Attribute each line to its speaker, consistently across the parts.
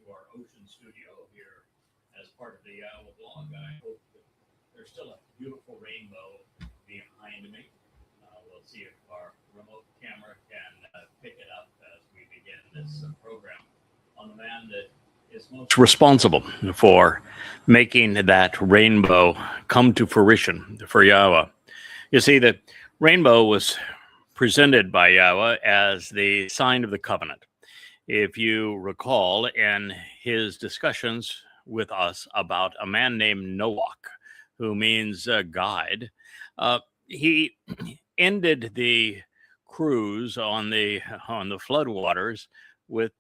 Speaker 1: to our ocean studio here as part of the YAHOWAH blog. I hope that there's still a beautiful rainbow behind me. We'll see if our remote camera can pick it up as we begin this program on the man that is most responsible for making that rainbow come to fruition for YAHOWAH. You see, the rainbow was presented by YAHOWAH as the sign of the covenant. If you recall, in his discussions with us about a man named Noah, who means guide, he ended the cruise on the floodwaters with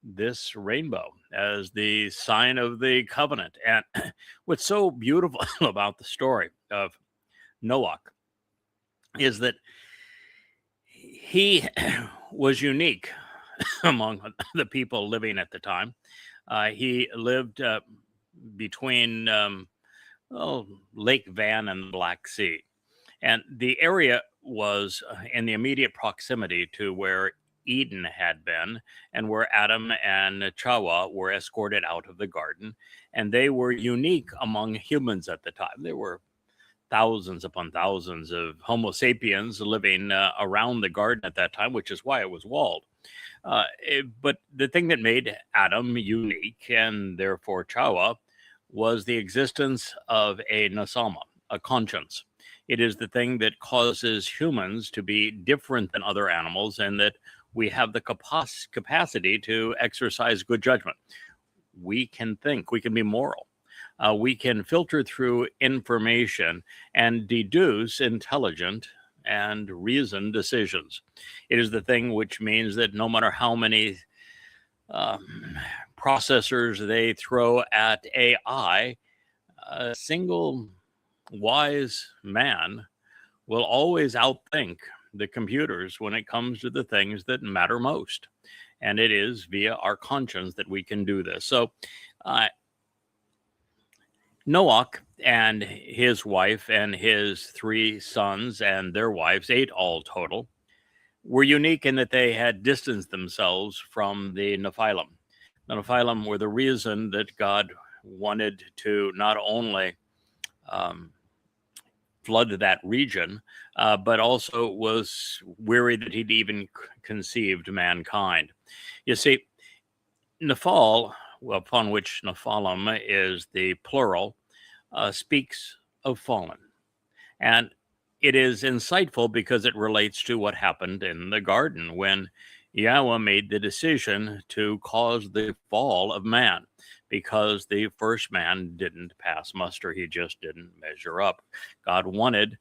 Speaker 1: this rainbow as the sign of the covenant. And what's so beautiful about the story of Noah is that he was unique among the people living at the time. He lived between Lake Van and the Black Sea. And the area was in the immediate proximity to where Eden had been and where Adam and Chawah were escorted out of the garden. And they were unique among humans at the time. There were thousands upon thousands of Homo sapiens living around the garden at that time, which is why it was walled. But the thing that made Adam unique and therefore Chawah was the existence of a nasama, a conscience. It is the thing that causes humans to be different than other animals, and that we have the capacity to exercise good judgment. We can think, we can be moral. We can filter through information and deduce intelligent and reasoned decisions. It is the thing which means that no matter how many processors they throw at AI, a single wise man will always outthink the computers when it comes to the things that matter most. And it is via our conscience that we can do this. So Noah and his wife and his 3 sons and their wives, 8 all total, were unique in that they had distanced themselves from the Nephilim. The Nephilim were the reason that God wanted to not only flood that region, but also was weary that he'd even conceived mankind. You see, Nephal, upon which Nephilim is the plural, speaks of fallen. And it is insightful because it relates to what happened in the garden when YAHOWAH made the decision to cause the fall of man, because the first man didn't pass muster. He just didn't measure up. God wanted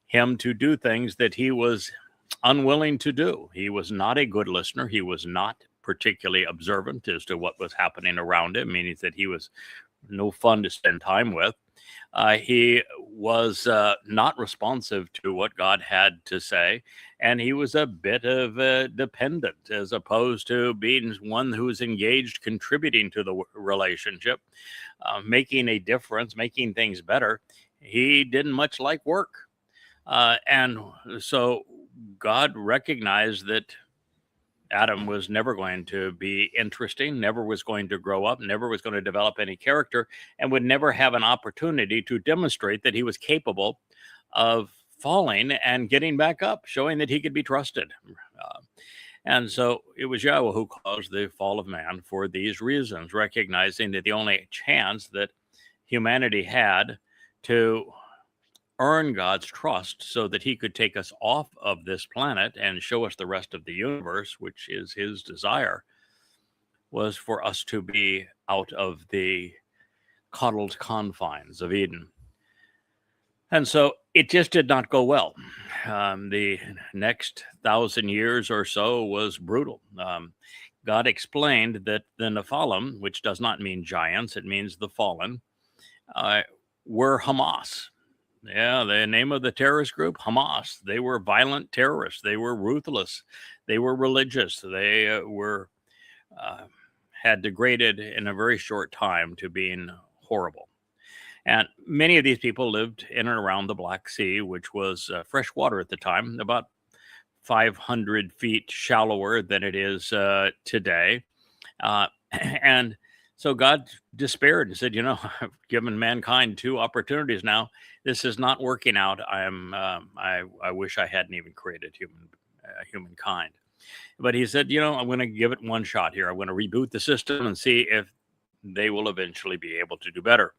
Speaker 1: him to do things that he was unwilling to do. He was not a good listener. He was not particularly observant as to what was happening around him, meaning that he was no fun to spend time with. He was not responsive to what God had to say, and he was a bit of a dependent as opposed to being one who's engaged, contributing to the relationship, making a difference, making things better. He didn't much like work. And so God recognized that Adam was never going to be interesting, never was going to grow up, never was going to develop any character, and would never have an opportunity to demonstrate that he was capable of falling and getting back up, showing that he could be trusted. And so it was YAHOWAH who caused the fall of man for these reasons, recognizing that the only chance that humanity had to earn God's trust so that he could take us off of this planet and show us the rest of the universe, which is his desire, was for us to be out of the coddled confines of Eden. And so it just did not go well. The next 1,000 years or so was brutal. God explained that the Nephilim, which does not mean giants, it means the fallen, were Hamas. Yeah, the name of the terrorist group, Hamas. They were violent terrorists. They were ruthless. They were religious. They were had degraded in a very short time to being horrible. And many of these people lived in and around the Black Sea, which was fresh water at the time, about 500 feet shallower than it is today. And So God despaired and said, I've given mankind 2 opportunities now. This is not working out. I wish I hadn't even created humankind. But he said, I'm going to give it one shot here. I'm going to reboot the system and see if they will eventually be able to do better.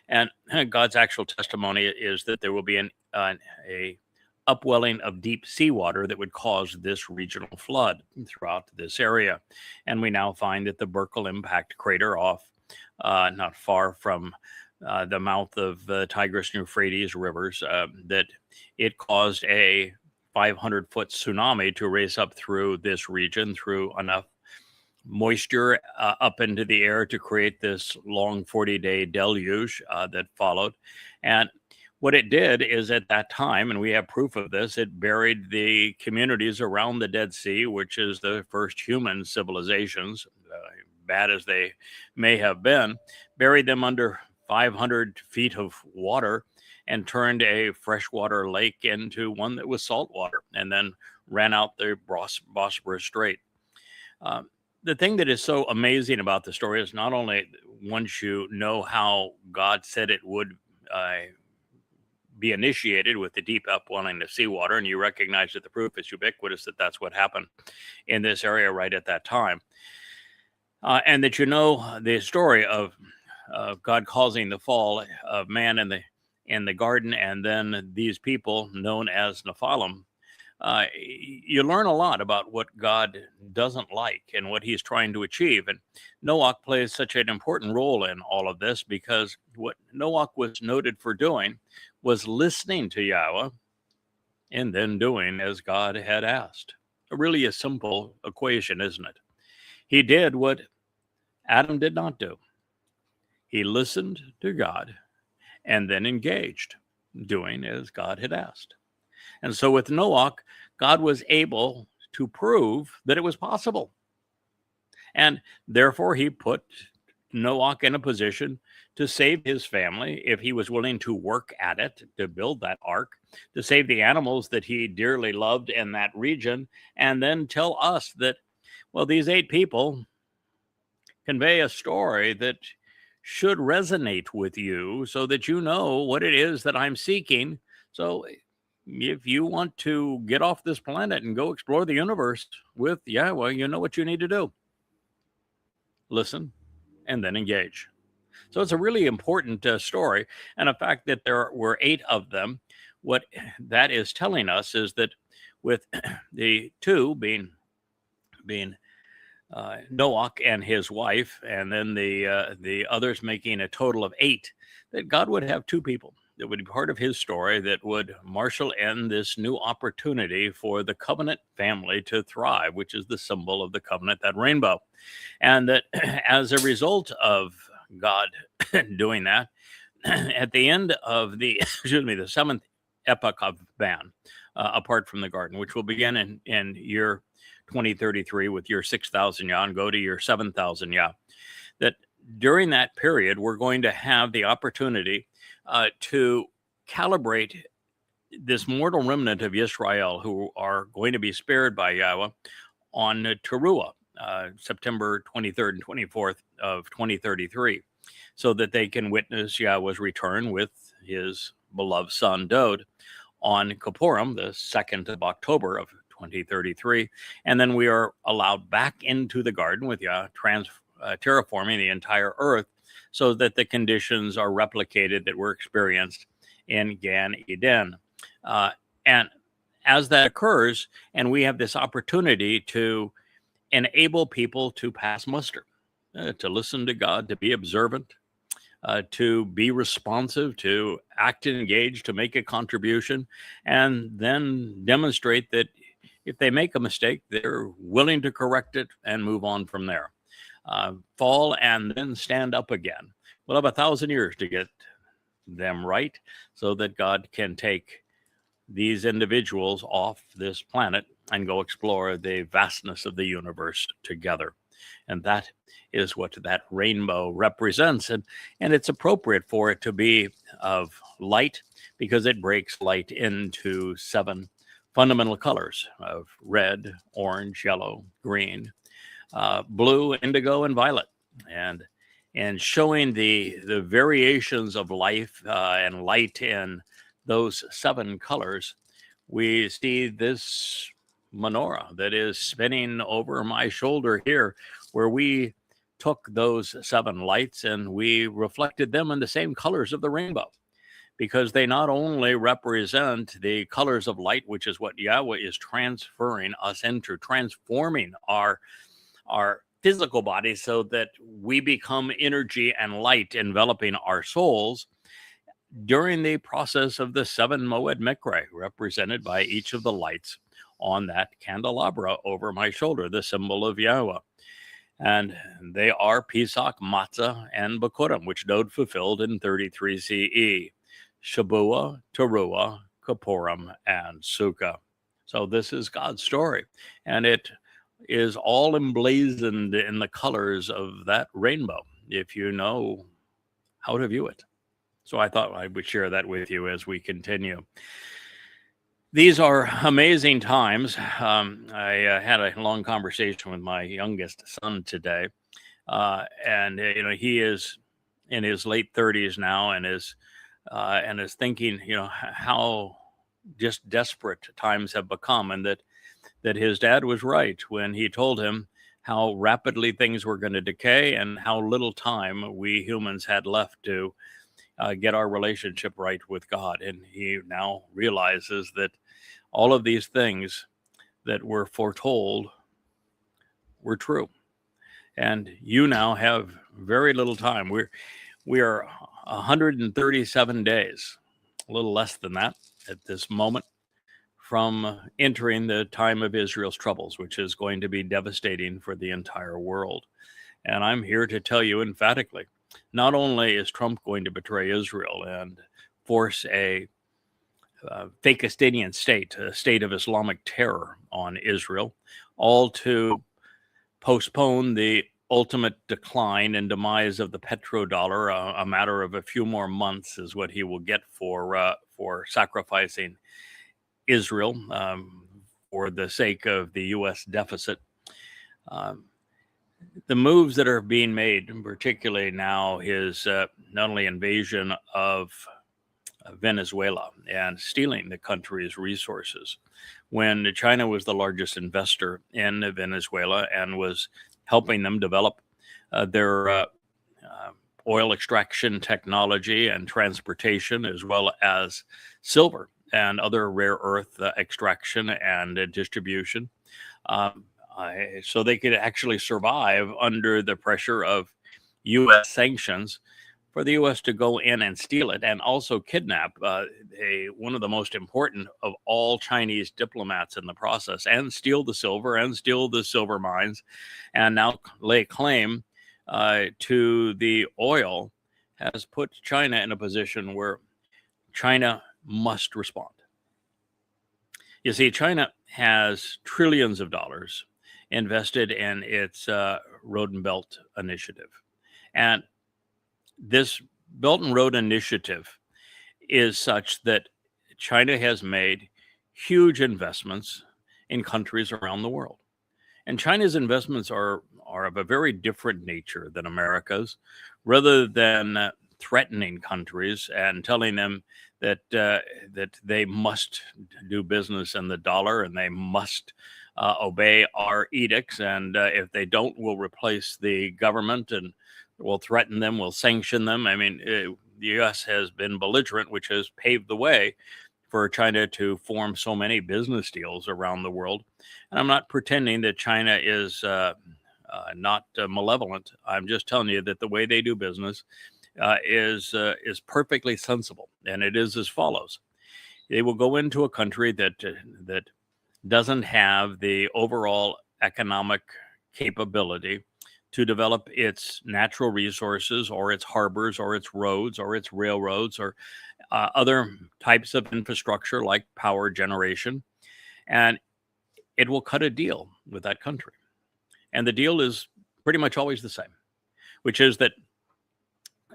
Speaker 1: And God's actual testimony is that there will be a upwelling of deep seawater that would cause this regional flood throughout this area. And we now find that the Burkle impact crater off not far from the mouth of the Tigris and Euphrates rivers, that it caused a 500-foot tsunami to race up through this region through enough moisture up into the air to create this long 40-day deluge that followed. And what it did is at that time, and we have proof of this, it buried the communities around the Dead Sea, which is the first human civilizations, bad as they may have been, buried them under 500 feet of water and turned a freshwater lake into one that was saltwater, and then ran out the Bosphorus Strait. The thing that is so amazing about the story is not only once you know how God said it would be initiated with the deep upwelling of seawater, and you recognize that the proof is ubiquitous that that's what happened in this area right at that time, and that the story of God causing the fall of man in the garden, and then these people known as Nephilim. You learn a lot about what God doesn't like and what he's trying to achieve. And Noach plays such an important role in all of this, because what Noach was noted for doing was listening to Yahweh and then doing as God had asked. Really a simple equation, isn't it? He did what Adam did not do. He listened to God and then engaged, doing as God had asked. And so with Noach, God was able to prove that it was possible. And therefore, he put Noach in a position to save his family if he was willing to work at it, to build that ark, to save the animals that he dearly loved in that region, and then tell us that, well, these 8 people convey a story that should resonate with you so that you know what it is that I'm seeking. So if you want to get off this planet and go explore the universe with Yahweh, you know what you need to do. Listen and then engage. So it's a really important story. And the fact that there were 8 of them, what that is telling us is that with the 2 being Noach and his wife, and then the others making a total of 8, that God would have 2 people that would be part of his story that would marshal in this new opportunity for the covenant family to thrive, which is the symbol of the covenant, that rainbow. And that as a result of God doing that, at the end of the 7th epoch of man, apart from the garden, which will begin in year 2033 with your 6,000 Yah and go to your 7,000 Yah, that during that period, we're going to have the opportunity to calibrate this mortal remnant of Israel who are going to be spared by Yahweh on Teruah, September 23rd and 24th of 2033, so that they can witness Yahweh's return with his beloved son Dowd on Kippurim, the 2nd of October of 2033. And then we are allowed back into the garden with Yah terraforming the entire earth so that the conditions are replicated that were experienced in Gan Eden. And as that occurs, and we have this opportunity to enable people to pass muster, to listen to God, to be observant, to be responsive, to act and engage, to make a contribution, and then demonstrate that if they make a mistake, they're willing to correct it and move on from there. Fall and then stand up again. We'll have 1,000 years to get them right so that God can take these individuals off this planet and go explore the vastness of the universe together. And that is what that rainbow represents. And it's appropriate for it to be of light because it breaks light into 7 fundamental colors of red, orange, yellow, green, blue, indigo, and violet. And and showing the variations of life and light in those 7 colors, we see this menorah that is spinning over my shoulder here, where we took those 7 lights and we reflected them in the same colors of the rainbow, because they not only represent the colors of light, which is what Yahweh is transferring us into, transforming our physical body so that we become energy and light enveloping our souls during the process of the 7 Moed Mikre, represented by each of the lights on that candelabra over my shoulder, the symbol of Yahweh. And they are Pesach, Matzah, and Bikurim, which Dowd fulfilled in 33 CE. Shabuah, Teruah, Kippurim, and Sukkah. So this is God's story, and it is all emblazoned in the colors of that rainbow, if you know how to view it. So I thought I would share that with you as we continue. These are amazing times. I had a long conversation with my youngest son today, and he is in his late 30s now, and is thinking, how just desperate times have become, and that his dad was right when he told him how rapidly things were going to decay and how little time we humans had left to get our relationship right with God. And he now realizes that all of these things that were foretold were true. And you now have very little time. We are 137 days, a little less than that at this moment, from entering the time of Israel's troubles, which is going to be devastating for the entire world. And I'm here to tell you emphatically, not only is Trump going to betray Israel and force a Fakistanian state, a state of Islamic terror on Israel, all to postpone the ultimate decline and demise of the petrodollar. A matter of a few more months is what he will get for sacrificing Israel for the sake of the U.S. deficit. The moves that are being made, particularly now, his not only invasion of Venezuela and stealing the country's resources, when China was the largest investor in Venezuela and was helping them develop their oil extraction technology and transportation, as well as silver and other rare earth extraction and distribution, so they could actually survive under the pressure of U.S. sanctions. For the U.S. to go in and steal it and also kidnap one of the most important of all Chinese diplomats in the process, and steal the silver and steal the silver mines, and now lay claim to the oil, has put China in a position where China must respond. You see, China has trillions of dollars invested in its Road and Belt Initiative. And this Belt and Road Initiative is such that China has made huge investments in countries around the world. And China's investments are of a very different nature than America's. Rather than threatening countries and telling them that they must do business in the dollar and they must obey our edicts, and if they don't, we'll replace the government and we'll threaten them, we'll sanction them. I mean, the U.S. has been belligerent, which has paved the way for China to form so many business deals around the world. And I'm not pretending that China is not malevolent. I'm just telling you that the way they do business is perfectly sensible, and it is as follows: they will go into a country that doesn't have the overall economic capability to develop its natural resources or its harbors or its roads or its railroads or other types of infrastructure like power generation. And it will cut a deal with that country. And the deal is pretty much always the same, which is that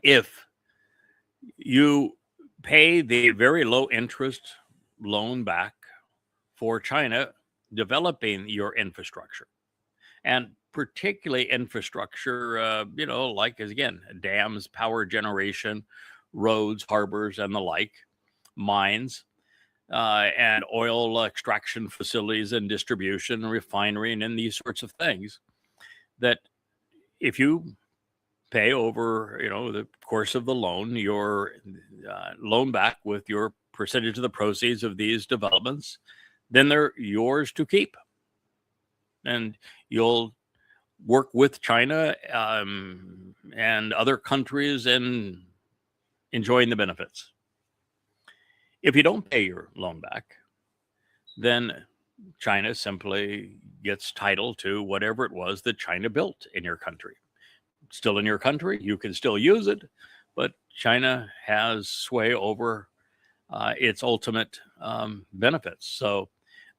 Speaker 1: if you pay the very low interest loan back for China developing your infrastructure, and particularly infrastructure, like, again, dams, power generation, roads, harbors, and the like, mines, and oil extraction facilities and distribution, refinery, and these sorts of things, that if you pay over, the course of the loan, your loan back with your percentage of the proceeds of these developments, then they're yours to keep. And you'll work with China and other countries in enjoying the benefits. If you don't pay your loan back, then China simply gets title to whatever it was that China built in your country. Still in your country, you can still use it, but China has sway over its ultimate benefits. So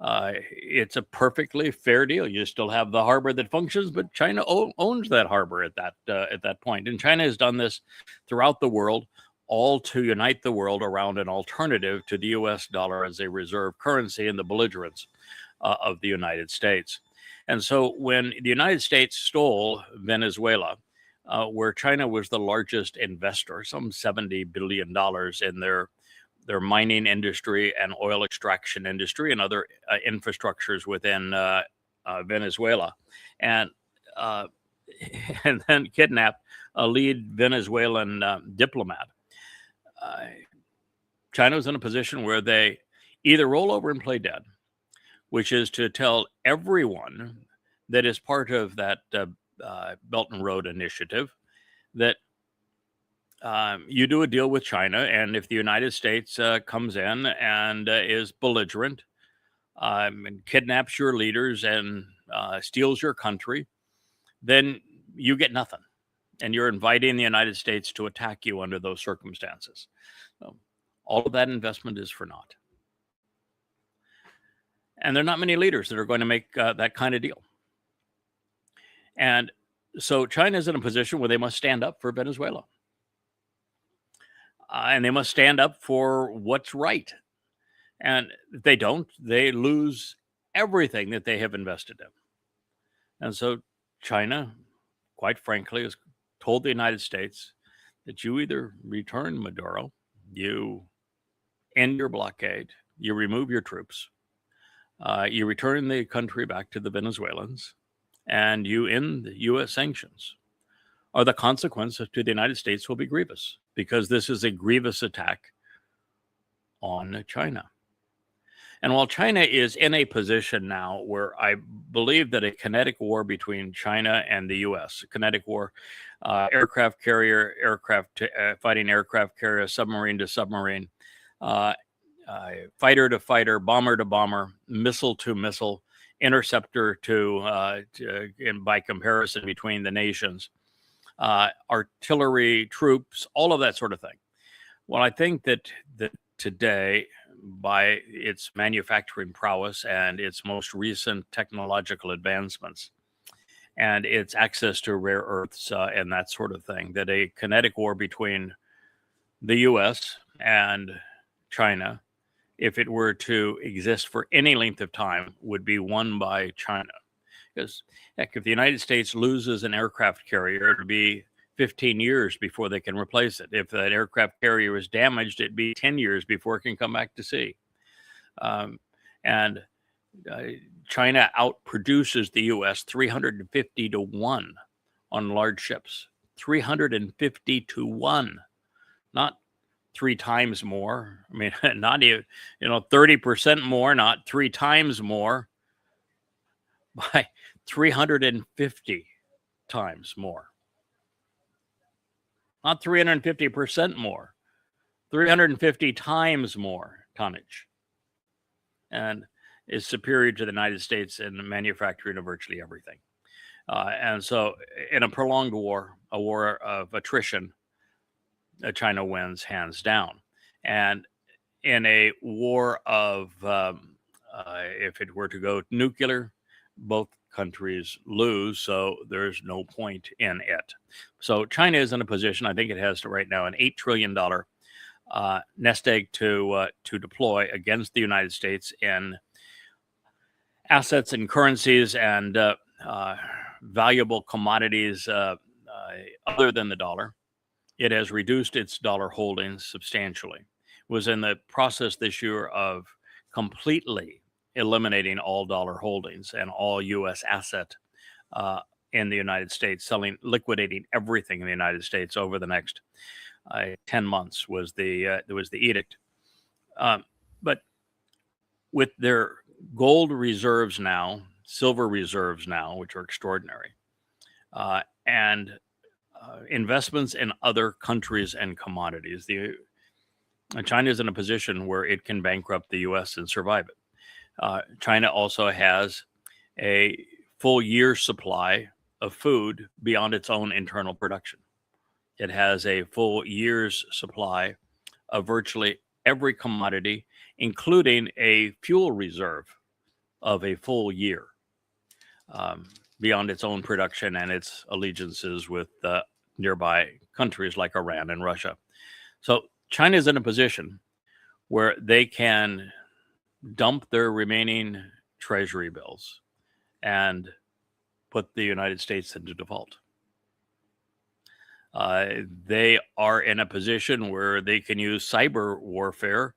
Speaker 1: it's a perfectly fair deal. You still have the harbor that functions, but China owns that harbor at that point. And China has done this throughout the world, all to unite the world around an alternative to the US dollar as a reserve currency and the belligerence of the United States. And so when the United States stole Venezuela, where China was the largest investor, some $70 billion in their mining industry and oil extraction industry and other infrastructures within Venezuela, and then kidnapped a lead Venezuelan diplomat. China was in a position where they either roll over and play dead, which is to tell everyone that is part of that Belt and Road Initiative that you do a deal with China, and if the United States comes in and is belligerent and kidnaps your leaders and steals your country, then you get nothing. And you're inviting the United States to attack you under those circumstances. So all of that investment is for naught. And there are not many leaders that are going to make that kind of deal. And so China is in a position where they must stand up for Venezuela. And they must stand up for what's right. And if they don't, they lose everything that they have invested in. And so China, quite frankly, has told the United States that you either return Maduro, you end your blockade, you remove your troops, you return the country back to the Venezuelans, and you end the U.S. sanctions, or the consequences to the United States will be grievous, because this is a grievous attack on China. And while China is in a position now where I believe that a kinetic war between China and the U.S., kinetic war, aircraft carrier, fighting aircraft carrier, submarine to submarine, fighter to fighter, bomber to bomber, missile to missile, interceptor and by comparison between the nations, artillery, troops, all of that sort of thing. Well, I think that today, by its manufacturing prowess and its most recent technological advancements and its access to rare earths and that sort of thing, that a kinetic war between the U.S. and China, if it were to exist for any length of time, would be won by China. Because, heck, if the United States loses an aircraft carrier, it'll be 15 years before they can replace it. If that aircraft carrier is damaged, it'd be 10 years before it can come back to sea. And China outproduces the U.S. 350 to 1 on large ships. 350 to 1, not 3 times more. I mean, not even, 30% more, not 3 times more, by 350 times more. Not 350% more, 350 times more tonnage, and is superior to the United States in the manufacturing of virtually everything. And so in a prolonged war, a war of attrition, China wins hands down. And in a war of, if it were to go nuclear, both countries lose, so there's no point in it. So China is in a position, I think it has right now an $8 trillion nest egg to deploy against the United States in assets and currencies and valuable commodities other than the dollar. It has reduced its dollar holdings substantially. It was in the process this year of completely eliminating all dollar holdings and all U.S. asset in the United States, liquidating everything in the United States over the next 10 months was the edict. But with their gold reserves now, silver reserves now, which are extraordinary, and investments in other countries and commodities, China is in a position where it can bankrupt the U.S. and survive it. China also has a full year's supply of food beyond its own internal production. It has a full year's supply of virtually every commodity, including a fuel reserve of a full year beyond its own production and its allegiances with nearby countries like Iran and Russia. So China is in a position where they can dump their remaining treasury bills and put the United States into default. They are in a position where they can use cyber warfare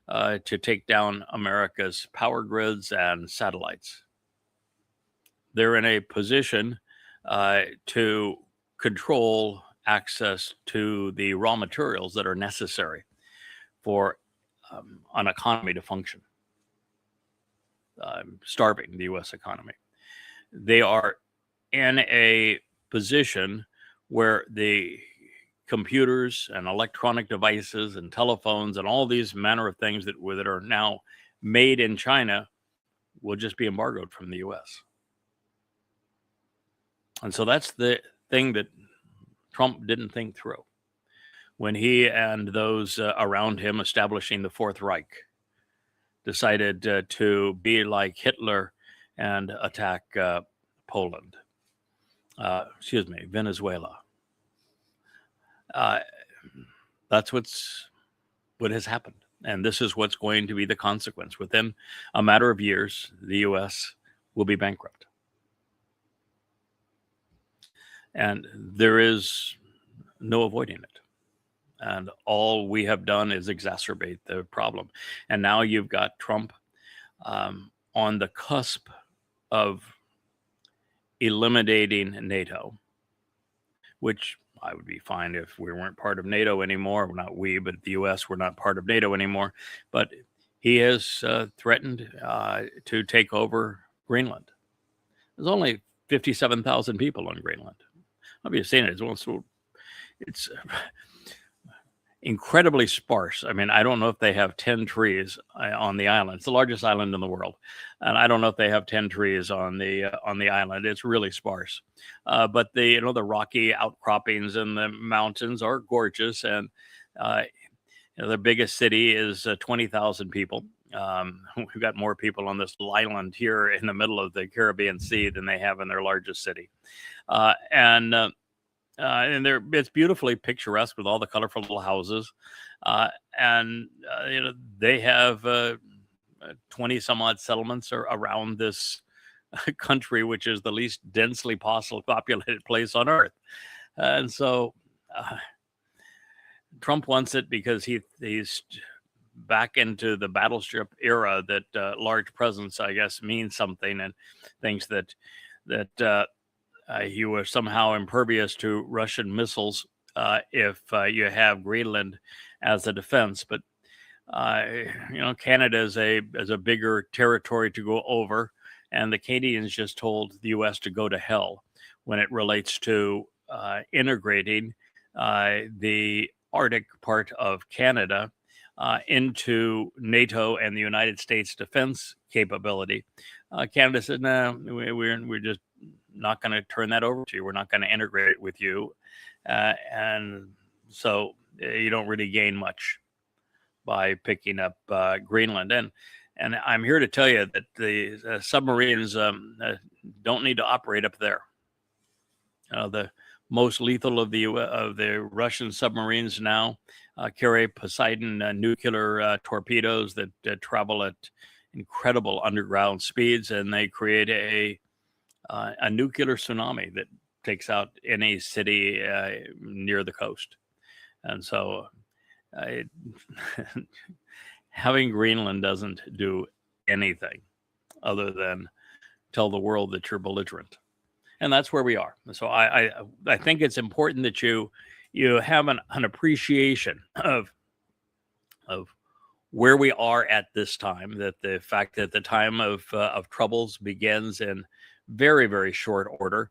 Speaker 1: to take down America's power grids and satellites. They're in a position to control access to the raw materials that are necessary for an economy to function, starving the U.S. economy. They are in a position where the computers and electronic devices and telephones and all these manner of things that are now made in China will just be embargoed from the U.S. And so that's the thing that Trump didn't think through when he and those around him establishing the Fourth Reich decided to be like Hitler and attack Venezuela. That's what has happened. And this is what's going to be the consequence. Within a matter of years, the U.S. will be bankrupt. And there is no avoiding it. And all we have done is exacerbate the problem. And now you've got Trump on the cusp of eliminating NATO, which I would be fine if we weren't part of NATO anymore. Well, not we, but the U.S. We're not part of NATO anymore. But he has threatened to take over Greenland. There's only 57,000 people on Greenland. I've been saying it's incredibly sparse. I mean, I don't know if they have 10 trees on the island. It's the largest island in the world, and I don't know if they have 10 trees on the island. It's really sparse. But the rocky outcroppings in the mountains are gorgeous, and the biggest city is 20,000 people. We've got more people on this little island here in the middle of the Caribbean Sea than they have in their largest city. And it's beautifully picturesque with all the colorful little houses. They have 20 some odd settlements around this country, which is the least densely populated place on earth. And so Trump wants it because he's back into the battleship era that large presence, I guess, means something, and thinks that he was somehow impervious to Russian missiles if you have Greenland as a defense. But Canada is a bigger territory to go over, and the Canadians just told the U.S. to go to hell when it relates to integrating the Arctic part of Canada into NATO and the United States defense capability. Canada said, no, we're just not going to turn that over to you. We're not going to integrate it with you. And so you don't really gain much by picking up Greenland. And I'm here to tell you that the submarines don't need to operate up there. The most lethal of the Russian submarines now carry Poseidon nuclear torpedoes that travel at incredible underground speeds, and they create a nuclear tsunami that takes out any city near the coast. And so having Greenland doesn't do anything other than tell the world that you're belligerent. And that's where we are. So I think it's important that you have an appreciation of where we are at this time, that the fact that the time of troubles begins in very, very short order,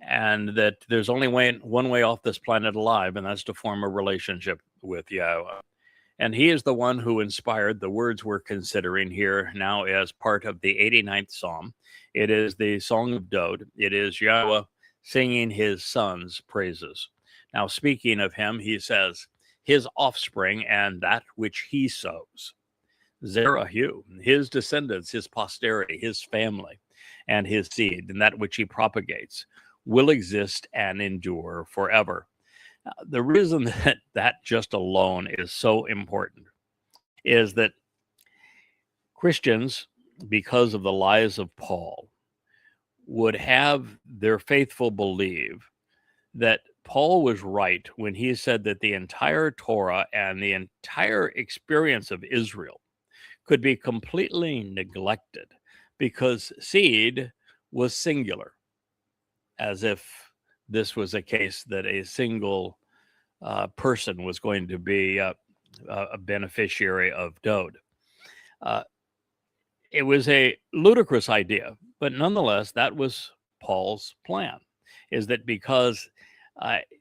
Speaker 1: and that there's only one way off this planet alive, and that's to form a relationship with Yahweh. And he is the one who inspired the words we're considering here now as part of the 89th Psalm. It is the Song of Dowd. It is Yahweh singing his son's praises. Now, speaking of him, he says, his offspring and that which he sows. Zerahu, his descendants, his posterity, his family, and his seed, and that which he propagates, will exist and endure forever. The reason that just alone is so important is that Christians, because of the lies of Paul, would have their faithful believe that Paul was right when he said that the entire Torah and the entire experience of Israel could be completely neglected because seed was singular, as if this was a case that a single person was going to be a beneficiary of Dowd. It was a ludicrous idea, but nonetheless, that was Paul's plan, is that because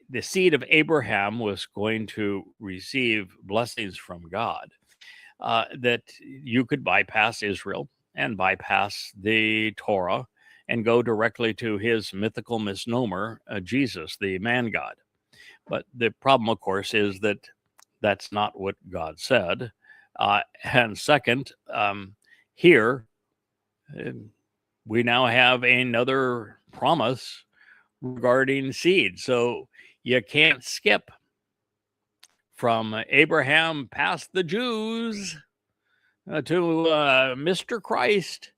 Speaker 1: the seed of Abraham was going to receive blessings from God, that you could bypass Israel and bypass the Torah and go directly to his mythical misnomer, Jesus, the man God. But the problem, of course, is that that's not what God said. And second, here we now have another promise regarding seed. So you can't skip from Abraham past the Jews to Mr. Christ,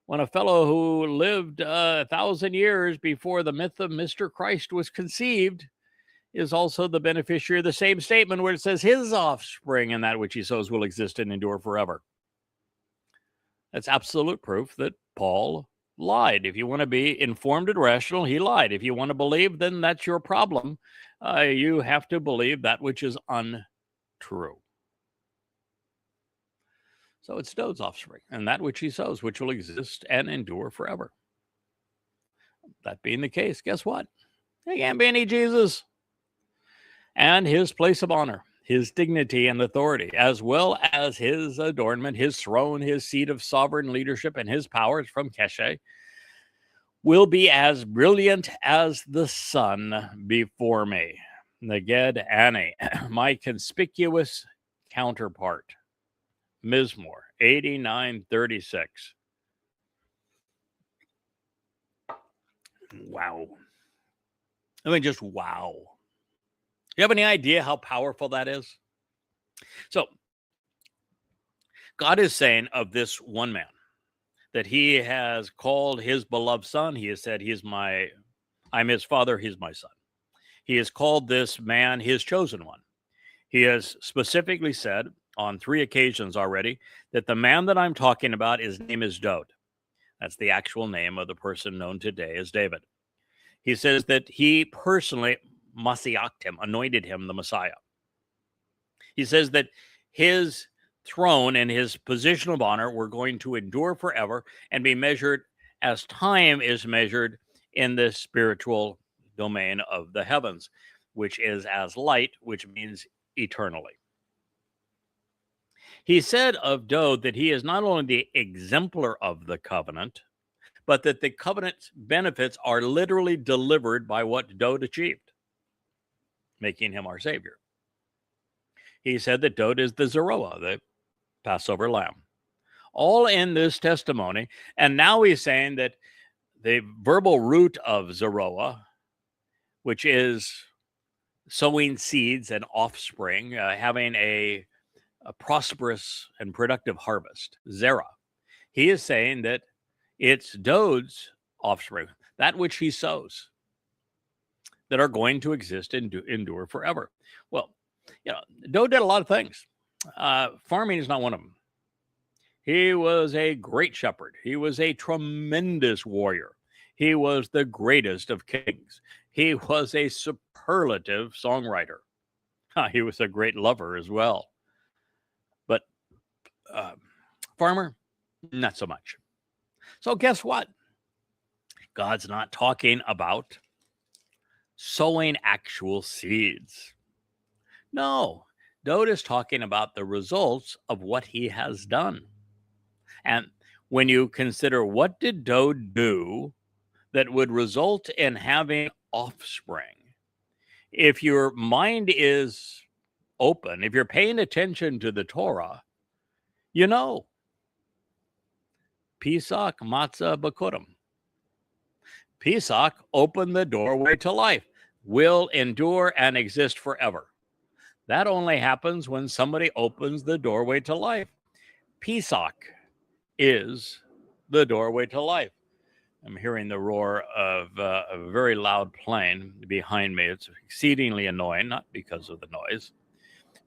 Speaker 1: when a fellow who lived 1,000 years before the myth of Mr. Christ was conceived is also the beneficiary of the same statement where it says his offspring and that which he sows will exist and endure forever. That's absolute proof that Paul lied. If you want to be informed and rational, he lied. If you want to believe, then that's your problem. You have to believe that which is untrue. So it's Dowd's offspring, and that which he sows, which will exist and endure forever. That being the case, guess what? There can't be any Jesus. And his place of honor, his dignity and authority, as well as his adornment, his throne, his seat of sovereign leadership, and his powers from Keshe, will be as brilliant as the sun before me. Neged Ani, my conspicuous counterpart. Mizmowr 89:36. Wow. I mean, just wow. You have any idea how powerful that is? So, God is saying of this one man that he has called his beloved son. He has said, I'm his father, he's my son. He has called this man his chosen one. He has specifically said on 3 occasions already that the man that I'm talking about, his name is Dowd. That's the actual name of the person known today as David. He says that he personally MessiahAndSon him, anointed him the Messiah. He says that his throne and his position of honor were going to endure forever and be measured as time is measured in the spiritual domain of the heavens, which is as light, which means eternally. He said of Dowd that he is not only the exemplar of the covenant, but that the covenant's benefits are literally delivered by what Dowd achieved, making him our Savior. He said that Dowd is the Zeroah, the Passover lamb. All in this testimony. And now he's saying that the verbal root of Zeroah, which is sowing seeds and offspring, having a prosperous and productive harvest, Zerah. He is saying that it's Dowd's offspring. that which he sows, that are going to exist and endure forever. Well, Dowd did a lot of things. Farming is not one of them. He was a great shepherd. He was a tremendous warrior. He was the greatest of kings. He was a superlative songwriter. He was a great lover as well. But farmer, not so much. So guess what? God's not talking about sowing actual seeds. No, Dowd is talking about the results of what he has done. And when you consider what did Dowd do that would result in having offspring, if your mind is open, if you're paying attention to the Torah, you know, Pesach Matzah Bakurim. Pesach opened the doorway to life, will endure and exist forever. That only happens when somebody opens the doorway to life. Pesach is the doorway to life. I'm hearing the roar of a very loud plane behind me. It's exceedingly annoying, not because of the noise,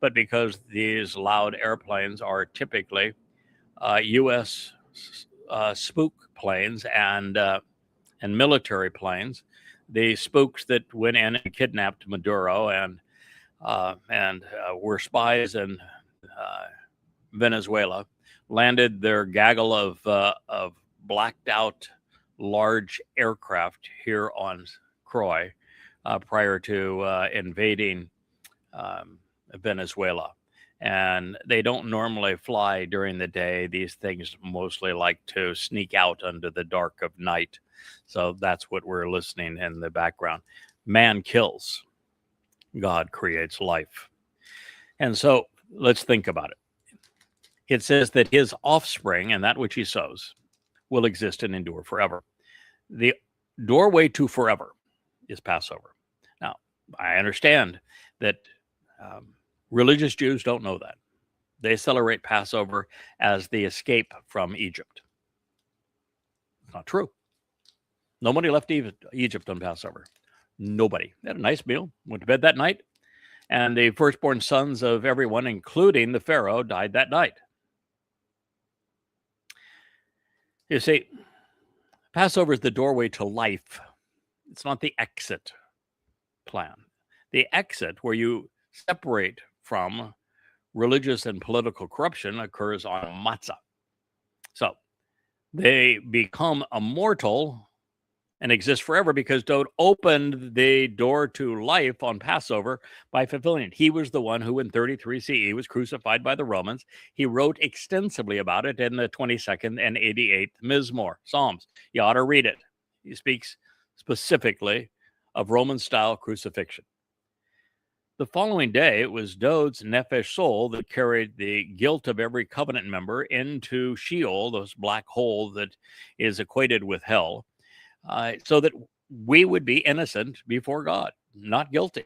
Speaker 1: but because these loud airplanes are typically U.S. spook planes and military planes. The spooks that went in and kidnapped Maduro and were spies in Venezuela, landed their gaggle of blacked out large aircraft here on Croy prior to invading Venezuela. And they don't normally fly during the day. These things mostly like to sneak out under the dark of night. So that's what we're listening in the background. Man kills, God creates life. And so let's think about it. It says that his offspring and that which he sows will exist and endure forever. The doorway to forever is Passover. Now, I understand that religious Jews don't know that. They celebrate Passover as the escape from Egypt. It's not true. Nobody left Egypt on Passover. Nobody. They had a nice meal, went to bed that night, and the firstborn sons of everyone, including the Pharaoh, died that night. You see, Passover is the doorway to life. It's not the exit plan. The exit, where you separate from religious and political corruption, occurs on matzah. So they become immortal and exist forever because Dowd opened the door to life on Passover by fulfilling it. He was the one who in 33 CE was crucified by the Romans. He wrote extensively about it in the 22nd and 88th Mizmowr, Psalms. You ought to read it. He speaks specifically of Roman-style crucifixion. The following day, it was Dowd's nefesh soul that carried the guilt of every covenant member into Sheol, this black hole that is equated with hell, so that we would be innocent before God, not guilty.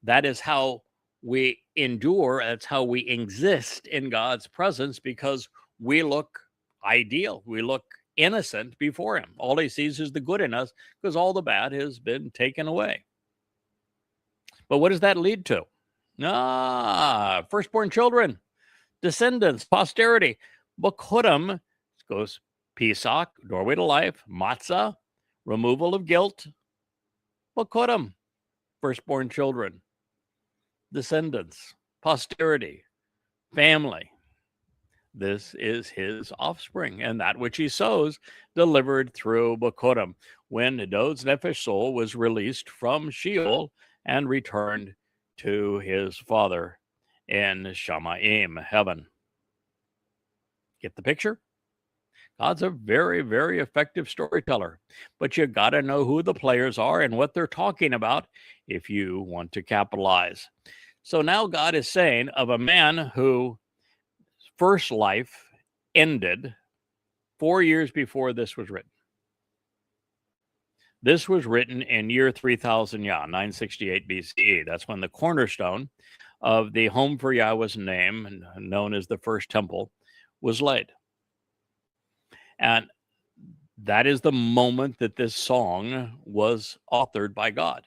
Speaker 1: That is how we endure. That's how we exist in God's presence, because we look ideal. We look innocent before him. All he sees is the good in us because all the bad has been taken away. But what does that lead to? Firstborn children, descendants, posterity. Bakurim goes Pesach, doorway to life, matzah, removal of guilt. Bakurim, firstborn children, descendants, posterity, family. This is his offspring, and that which he sows delivered through Bakurim, when Dowd's nefesh soul was released from Sheol and returned to his father in Shamayim, heaven. Get the picture? God's a very, very effective storyteller, but you got to know who the players are and what they're talking about if you want to capitalize. So now God is saying of a man whose first life ended 4 years before this was written. This was written in year 3000 Yah, 968 BCE. That's when the cornerstone of the home for Yahweh's name, known as the first temple, was laid. And That is the moment that this song was authored by God.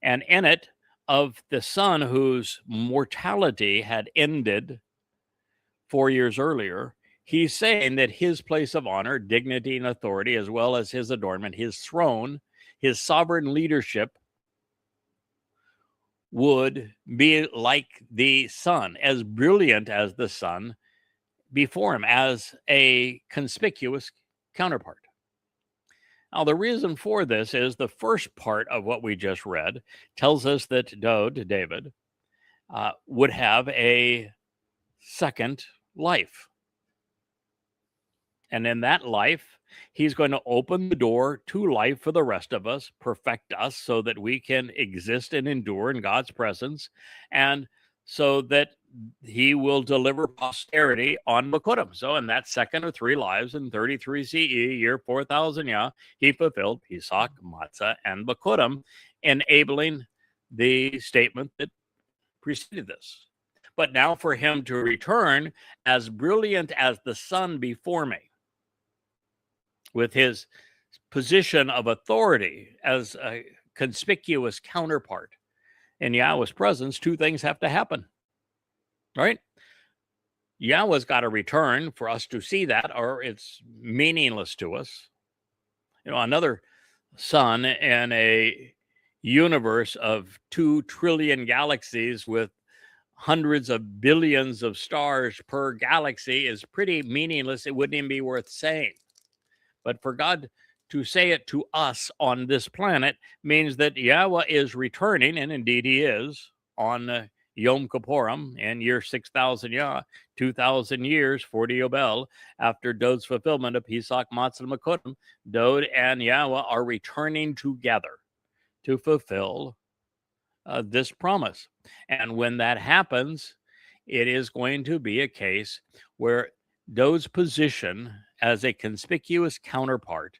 Speaker 1: And in it, of the son whose mortality had ended 4 years earlier, he's saying that his place of honor, dignity, and authority, as well as his adornment, his throne, his sovereign leadership, would be like the sun, as brilliant as the sun before him, as a conspicuous counterpart. Now, the reason for this is the first part of what we just read tells us that David, would have a second life. And in that life, he's going to open the door to life for the rest of us, perfect us so that we can exist and endure in God's presence, and so that he will deliver posterity on Makudim. So in that second of three lives in 33 CE, year 4000 Yah, he fulfilled Pesach, Matzah, and Makudim, enabling the statement that preceded this. But now for him to return as brilliant as the sun before me, with his position of authority as a conspicuous counterpart in Yahweh's presence, two things have to happen, right? Yahweh's got to return for us to see that, or it's meaningless to us. You know, another sun in a universe of 2 trillion galaxies with hundreds of billions of stars per galaxy is pretty meaningless. It wouldn't even be worth saying. But for God to say it to us on this planet means that Yahweh is returning, and indeed he is, on Yom Kippurim in year 6000 Yah, 2000 years, 40 Yobel, after Dowd's fulfillment of Pesach, Matzah, and Makudim. Dowd and Yahweh are returning together to fulfill this promise. And when that happens, it is going to be a case where Dowd's position as a conspicuous counterpart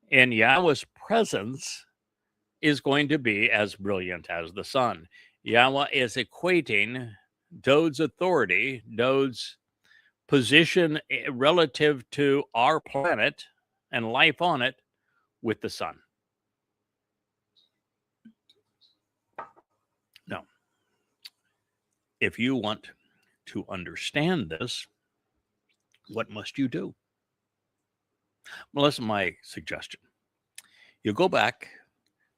Speaker 1: in Yahweh's presence is going to be as brilliant as the sun. Yahweh is equating Dowd's authority, Dowd's position relative to our planet and life on it, with the sun. Now, if you want to understand this, what must you do? Well, listen to my suggestion. You go back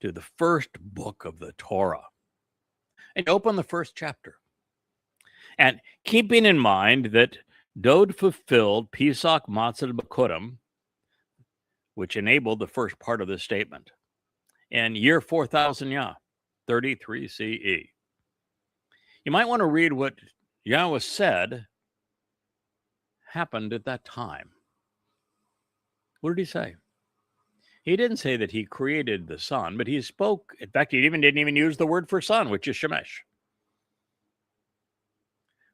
Speaker 1: to the first book of the Torah and open the first chapter. And keeping in mind that Dowd fulfilled Pesach, Matzah, and Makudim, which enabled the first part of this statement, in year 4000 Yah, 33 CE. You might want to read what Yahweh said happened at that time. What did he say? He didn't say that he created the sun, but he spoke. In fact, he didn't even use the word for sun, which is Shemesh.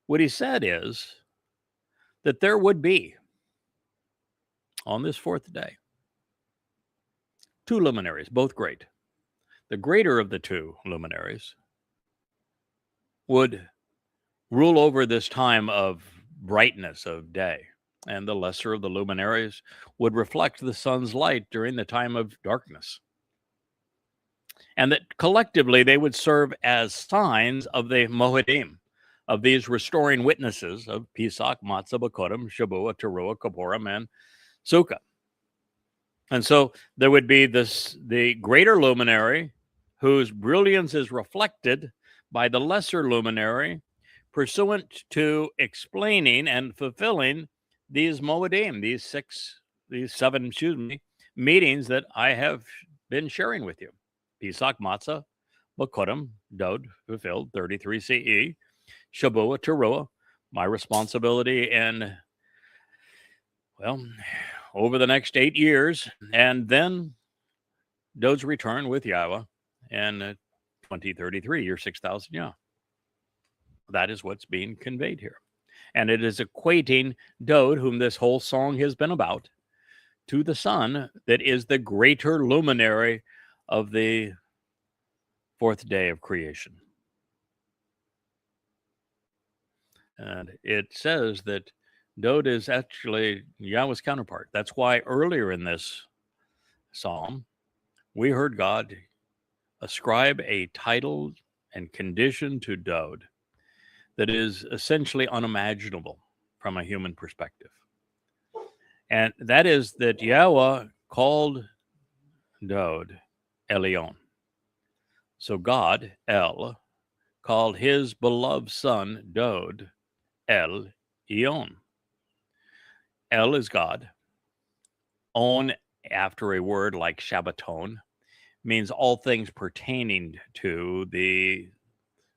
Speaker 1: What he said is that there would be, on this fourth day, 2 luminaries, both great. The greater of the 2 luminaries would rule over this time of brightness of day, and the lesser of the luminaries would reflect the sun's light during the time of darkness. And that collectively they would serve as signs of the Moedim, of these restoring witnesses of Pesach, Matzah, Makudim, Shavuot, Teruah, Kippurim, and Sukkah. And so there would be the greater luminary whose brilliance is reflected by the lesser luminary, pursuant to explaining and fulfilling these Moedim, these seven meetings that I have been sharing with you. Pesach, Matzah, Makudim, Dowd, fulfilled, 33 CE, Shavuot, Teruah, my responsibility in, well, over the next 8 years, and then Dowd's return with Yahweh in 2033, year 6000 Yah. That is what's being conveyed here. And it is equating Dowd, whom this whole song has been about, to the sun that is the greater luminary of the fourth day of creation. And it says that Dowd is actually Yahweh's counterpart. That's why earlier in this psalm, we heard God ascribe a title and condition to Dowd that is essentially unimaginable from a human perspective. And that is that Yahweh called Dowd Elyon. So God, El, called his beloved son, Dowd, El-Eon. El is God. On, after a word like Shabbaton, means all things pertaining to the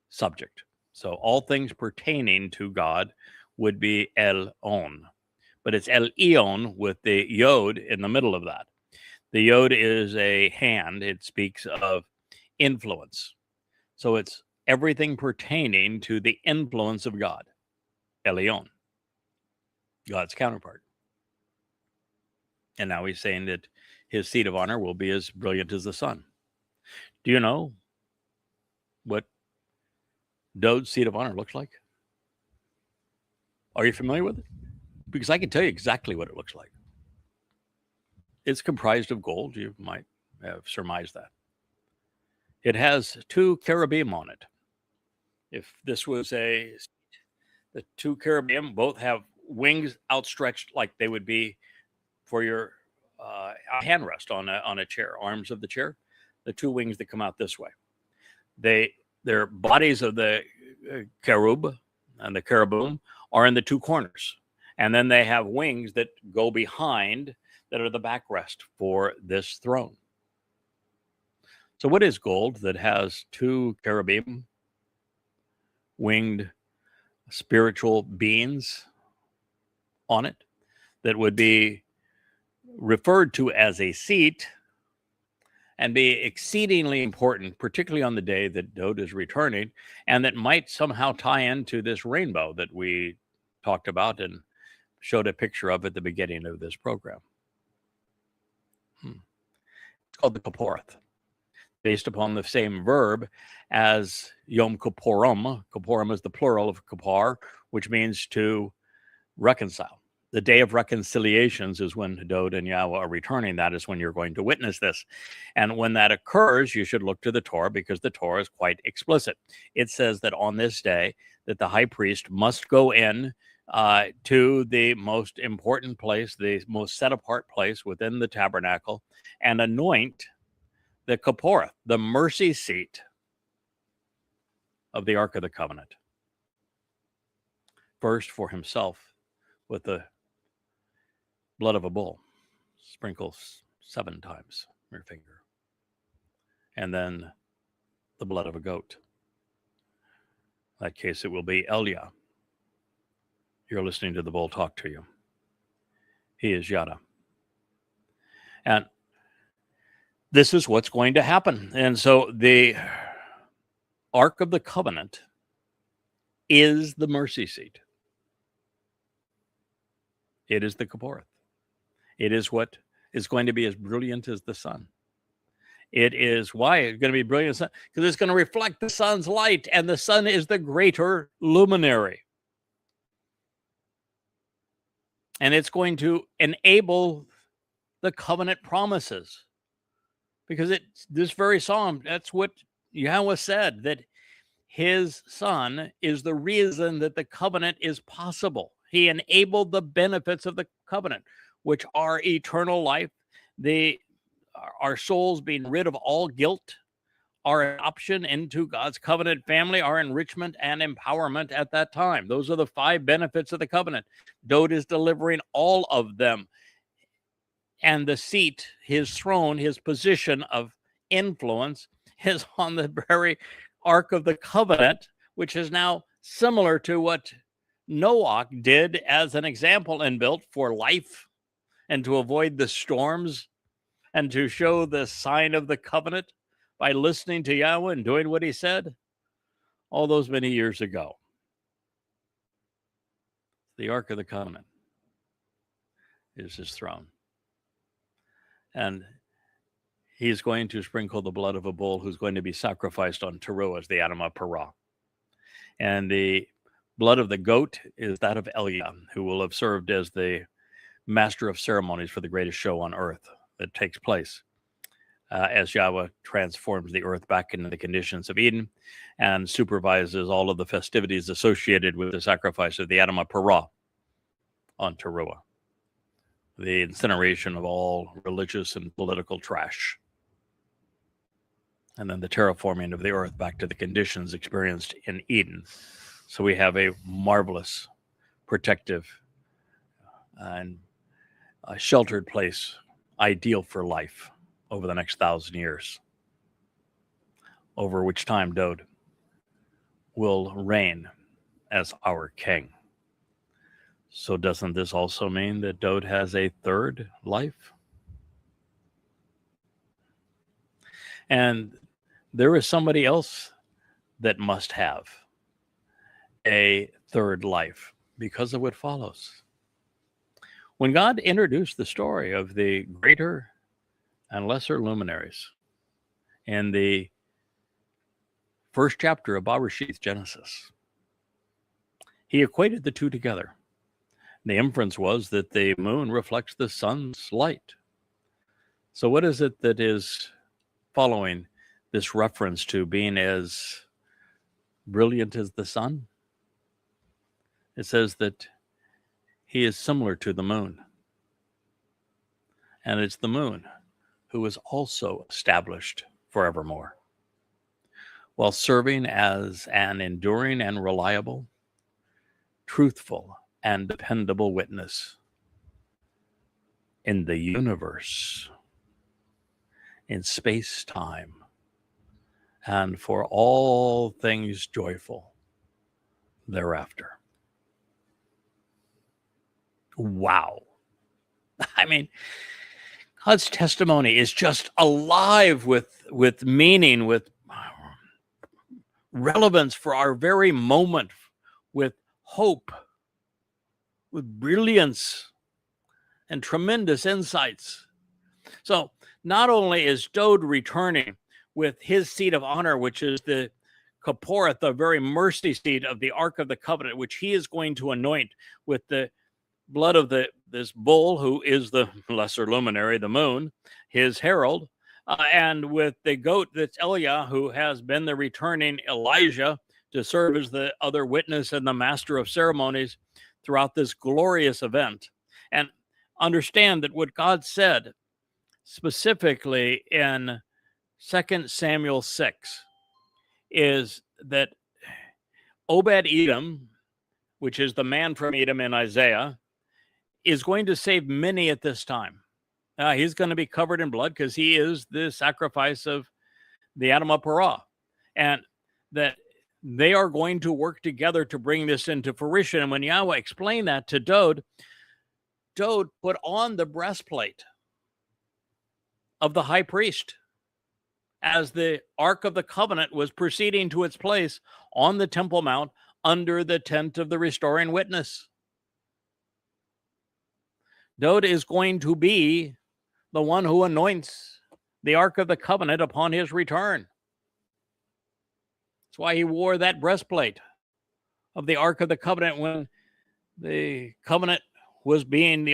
Speaker 1: subject. So all things pertaining to God would be El-On. But it's El-Eon with the Yod in the middle of that. The Yod is a hand. It speaks of influence. So it's everything pertaining to the influence of God. Elyon, God's counterpart. And now he's saying that his seat of honor will be as brilliant as the sun. Do you know what Dowd's seat of honor looks like? Are you familiar with it? Because I can tell you exactly what it looks like. It's comprised of gold. You might have surmised that. It has 2 cherubim on it. If this was the 2 cherubim both have wings outstretched like they would be for your hand rest on a chair, arms of the chair, the 2 wings that come out this way. Their bodies of the cherub and the cherubim are in the 2 corners. And then they have wings that go behind that are the backrest for this throne. So what is gold that has 2 cherubim, winged spiritual beings on it, that would be referred to as a seat and be exceedingly important, particularly on the day that Dowd is returning, and that might somehow tie into this rainbow that we talked about and showed a picture of at the beginning of this program. It's called the Kipporeth, based upon the same verb as Yom Kippurim. Kippurim is the plural of Kippur, which means to reconcile. The day of reconciliations is when Dowd and Yahweh are returning. That is when you're going to witness this. And when that occurs, you should look to the Torah, because the Torah is quite explicit. It says that on this day, that the high priest must go in to the most important place, the most set apart place within the tabernacle, and anoint the Kipporeth, the mercy seat of the Ark of the Covenant. First for himself with the blood of a bull, sprinkle 7 times your finger, and then the blood of a goat. In that case, it will be Elia. You're listening to the bull talk to you. He is Yada. And this is what's going to happen. And so the Ark of the Covenant is the mercy seat. It is the Kipporeth. It is what is going to be as brilliant as the sun. It is why it's going to be brilliant, because it's going to reflect the sun's light, and the sun is the greater luminary. And it's going to enable the covenant promises. Because this very psalm, that's what Yahweh said, that his son is the reason that the covenant is possible. He enabled the benefits of the covenant, which are eternal life, our souls being rid of all guilt, our adoption into God's covenant family, our enrichment and empowerment at that time. Those are the 5 benefits of the covenant. Dowd is delivering all of them. And the seat, his throne, his position of influence is on the very Ark of the Covenant, which is now similar to what Noah did as an example and built for life and to avoid the storms and to show the sign of the covenant by listening to Yahweh and doing what he said all those many years ago. The Ark of the Covenant is his throne. And he's going to sprinkle the blood of a bull who's going to be sacrificed on Teruah as the Adam of Perah. And the blood of the goat is that of Eliah, who will have served as the master of ceremonies for the greatest show on earth that takes place as Yahweh transforms the earth back into the conditions of Eden and supervises all of the festivities associated with the sacrifice of the Adamah Parah on Teruah, the incineration of all religious and political trash, and then the terraforming of the earth back to the conditions experienced in Eden. So we have a marvelous, protective, and a sheltered place, ideal for life over the next 1,000 years, over which time Dowd will reign as our king. So doesn't this also mean that Dowd has a third life? And there is somebody else that must have a third life because of what follows. When God introduced the story of the greater and lesser luminaries in the first chapter of Bereshith, Genesis, he equated the two together. The inference was that the moon reflects the sun's light. So what is it that is following this reference to being as brilliant as the sun? It says that he is similar to the moon. And it's the moon who is also established forevermore, while serving as an enduring and reliable, truthful and dependable witness in the universe, in space-time, and for all things joyful thereafter. Wow. I mean, God's testimony is just alive with meaning, with relevance for our very moment, with hope, with brilliance, and tremendous insights. So not only is Dowd returning with his seat of honor, which is the Kaporeth, the very mercy seat of the Ark of the Covenant, which he is going to anoint with the blood of this bull, who is the lesser luminary, the moon, his herald, and with the goat that's Eliah, who has been the returning Elijah to serve as the other witness and the master of ceremonies throughout this glorious event. And understand that what God said specifically in 2 Samuel 6 is that Obed-Edom, which is the man from Edom in Isaiah, is going to save many at this time. He's going to be covered in blood because he is the sacrifice of the Adamah Parah. And that they are going to work together to bring this into fruition. And when Yahweh explained that to Dowd, Dowd put on the breastplate of the high priest as the Ark of the Covenant was proceeding to its place on the Temple Mount under the tent of the restoring witness. Dowd is going to be the one who anoints the Ark of the Covenant upon his return. That's why he wore that breastplate of the Ark of the Covenant when the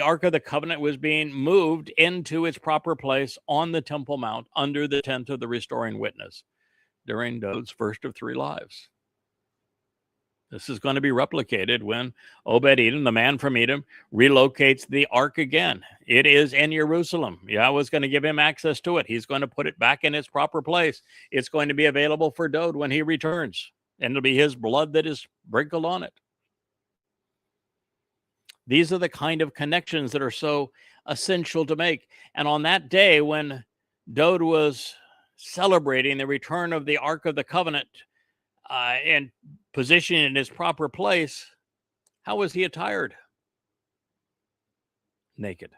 Speaker 1: Ark of the Covenant was being moved into its proper place on the Temple Mount under the tent of the restoring witness during Dowd's first of 3 lives. This is going to be replicated when Obed-Edom, the man from Edom, relocates the ark again. It is in Jerusalem. Yahweh's going to give him access to it. He's going to put it back in its proper place. It's going to be available for Dowd when he returns, and it'll be his blood that is sprinkled on it. These are the kind of connections that are so essential to make. And on that day when Dowd was celebrating the return of the Ark of the Covenant and positioned in his proper place, how was he attired? Naked.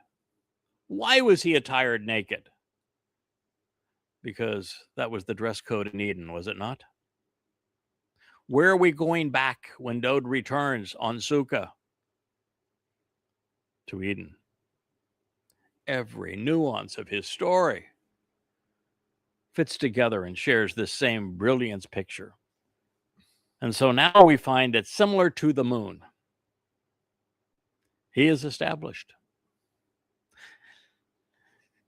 Speaker 1: Why was he attired naked? Because that was the dress code in Eden, was it not? Where are we going back when Dowd returns on Sukkah? To Eden. Every nuance of his story fits together and shares this same brilliance picture. And so now we find that similar to the moon, he is established.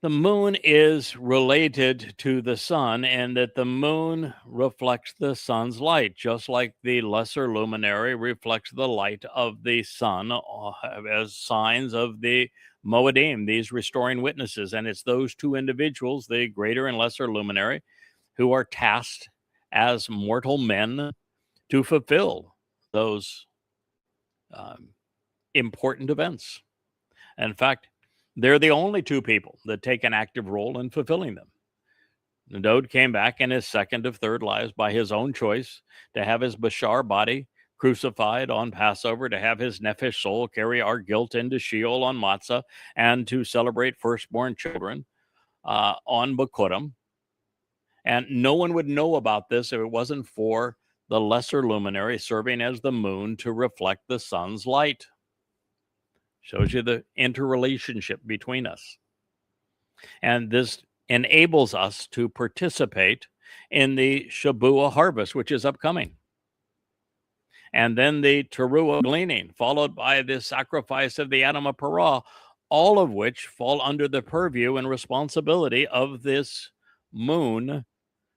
Speaker 1: The moon is related to the sun, and that the moon reflects the sun's light, just like the lesser luminary reflects the light of the sun as signs of the Moedim, these restoring witnesses. And it's those two individuals, the greater and lesser luminary, who are tasked as mortal men to fulfill those important events. In fact, they're the only two people that take an active role in fulfilling them. Dowd came back in his second of third lives by his own choice to have his Bashar body crucified on Passover, to have his Nephesh soul carry our guilt into Sheol on Matzah, and to celebrate firstborn children on Bikurim. And no one would know about this if it wasn't for the lesser luminary serving as the moon to reflect the sun's light. Shows you the interrelationship between us. And this enables us to participate in the Shabuah harvest, which is upcoming. And then the Teruah gleaning, followed by the sacrifice of the Adam of Parah, all of which fall under the purview and responsibility of this moon,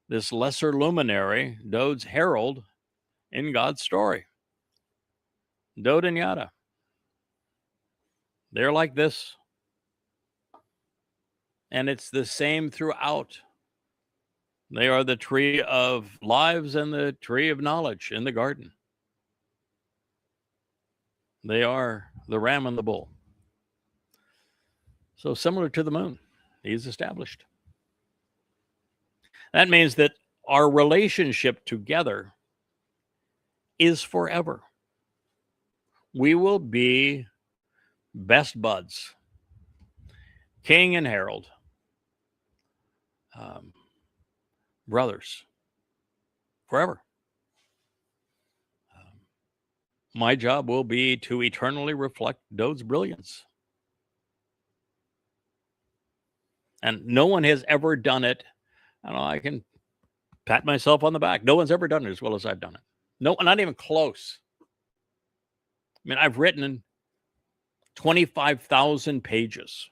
Speaker 1: this lesser luminary, Dowd's herald in God's story. Dowd and Yada. They're like this. And it's the same throughout. They are the tree of lives and the tree of knowledge in the garden. They are the ram and the bull. So similar to the moon, he's established. That means that our relationship together is forever. We will be best buds, king and herald, brothers, forever. My job will be to eternally reflect Dowd's brilliance. And no one has ever done it. I don't know, I can pat myself on the back. No one's ever done it as well as I've done it. No, not even close. I mean, I've written 25,000 pages,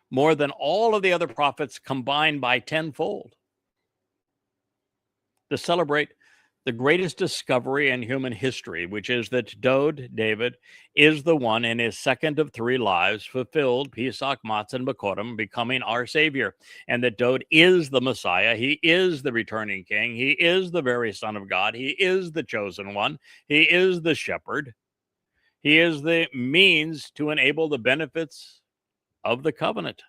Speaker 1: more than all of the other prophets combined by tenfold, to celebrate the greatest discovery in human history, which is that Dowd, David, is the one in his second of three lives fulfilled Pesach, Matzah, and Bikurim, becoming our Savior, and that Dowd is the Messiah. He is the returning King. He is the very Son of God. He is the chosen one. He is the shepherd. He is the means to enable the benefits of the covenant.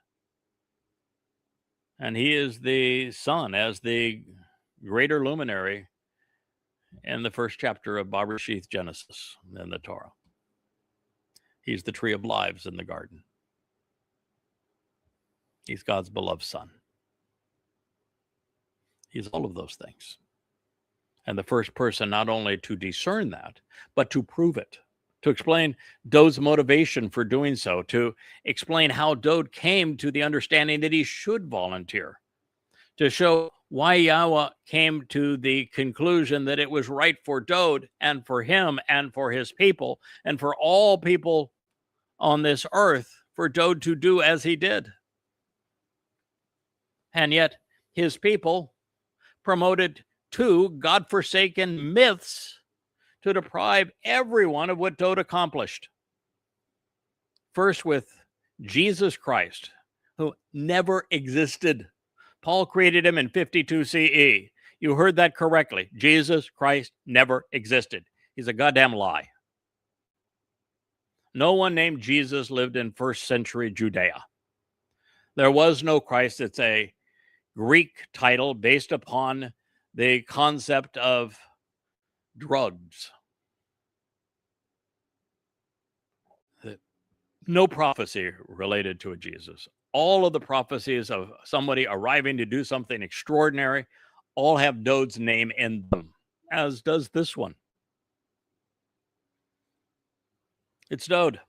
Speaker 1: And he is the Son as the greater luminary in the first chapter of Bereshith, Genesis, in the Torah. He's the tree of lives in the garden. He's God's beloved Son. He's all of those things. And the first person not only to discern that, but to prove it, to explain Dowd's motivation for doing so, to explain how Dowd came to the understanding that he should volunteer, to show why Yahweh came to the conclusion that it was right for Dowd and for him and for his people and for all people on this earth for Dowd to do as he did. And yet his people promoted two God-forsaken myths to deprive everyone of what Dowd accomplished. First with Jesus Christ, who never existed. Paul created him in 52 CE. You heard that correctly. Jesus Christ never existed. He's a goddamn lie. No one named Jesus lived in first century Judea. There was no Christ. It's a Greek title based upon the concept of drugs. No prophecy related to a Jesus. All of the prophecies of somebody arriving to do something extraordinary all have Dowd's name in them, as does this one. It's Dowd.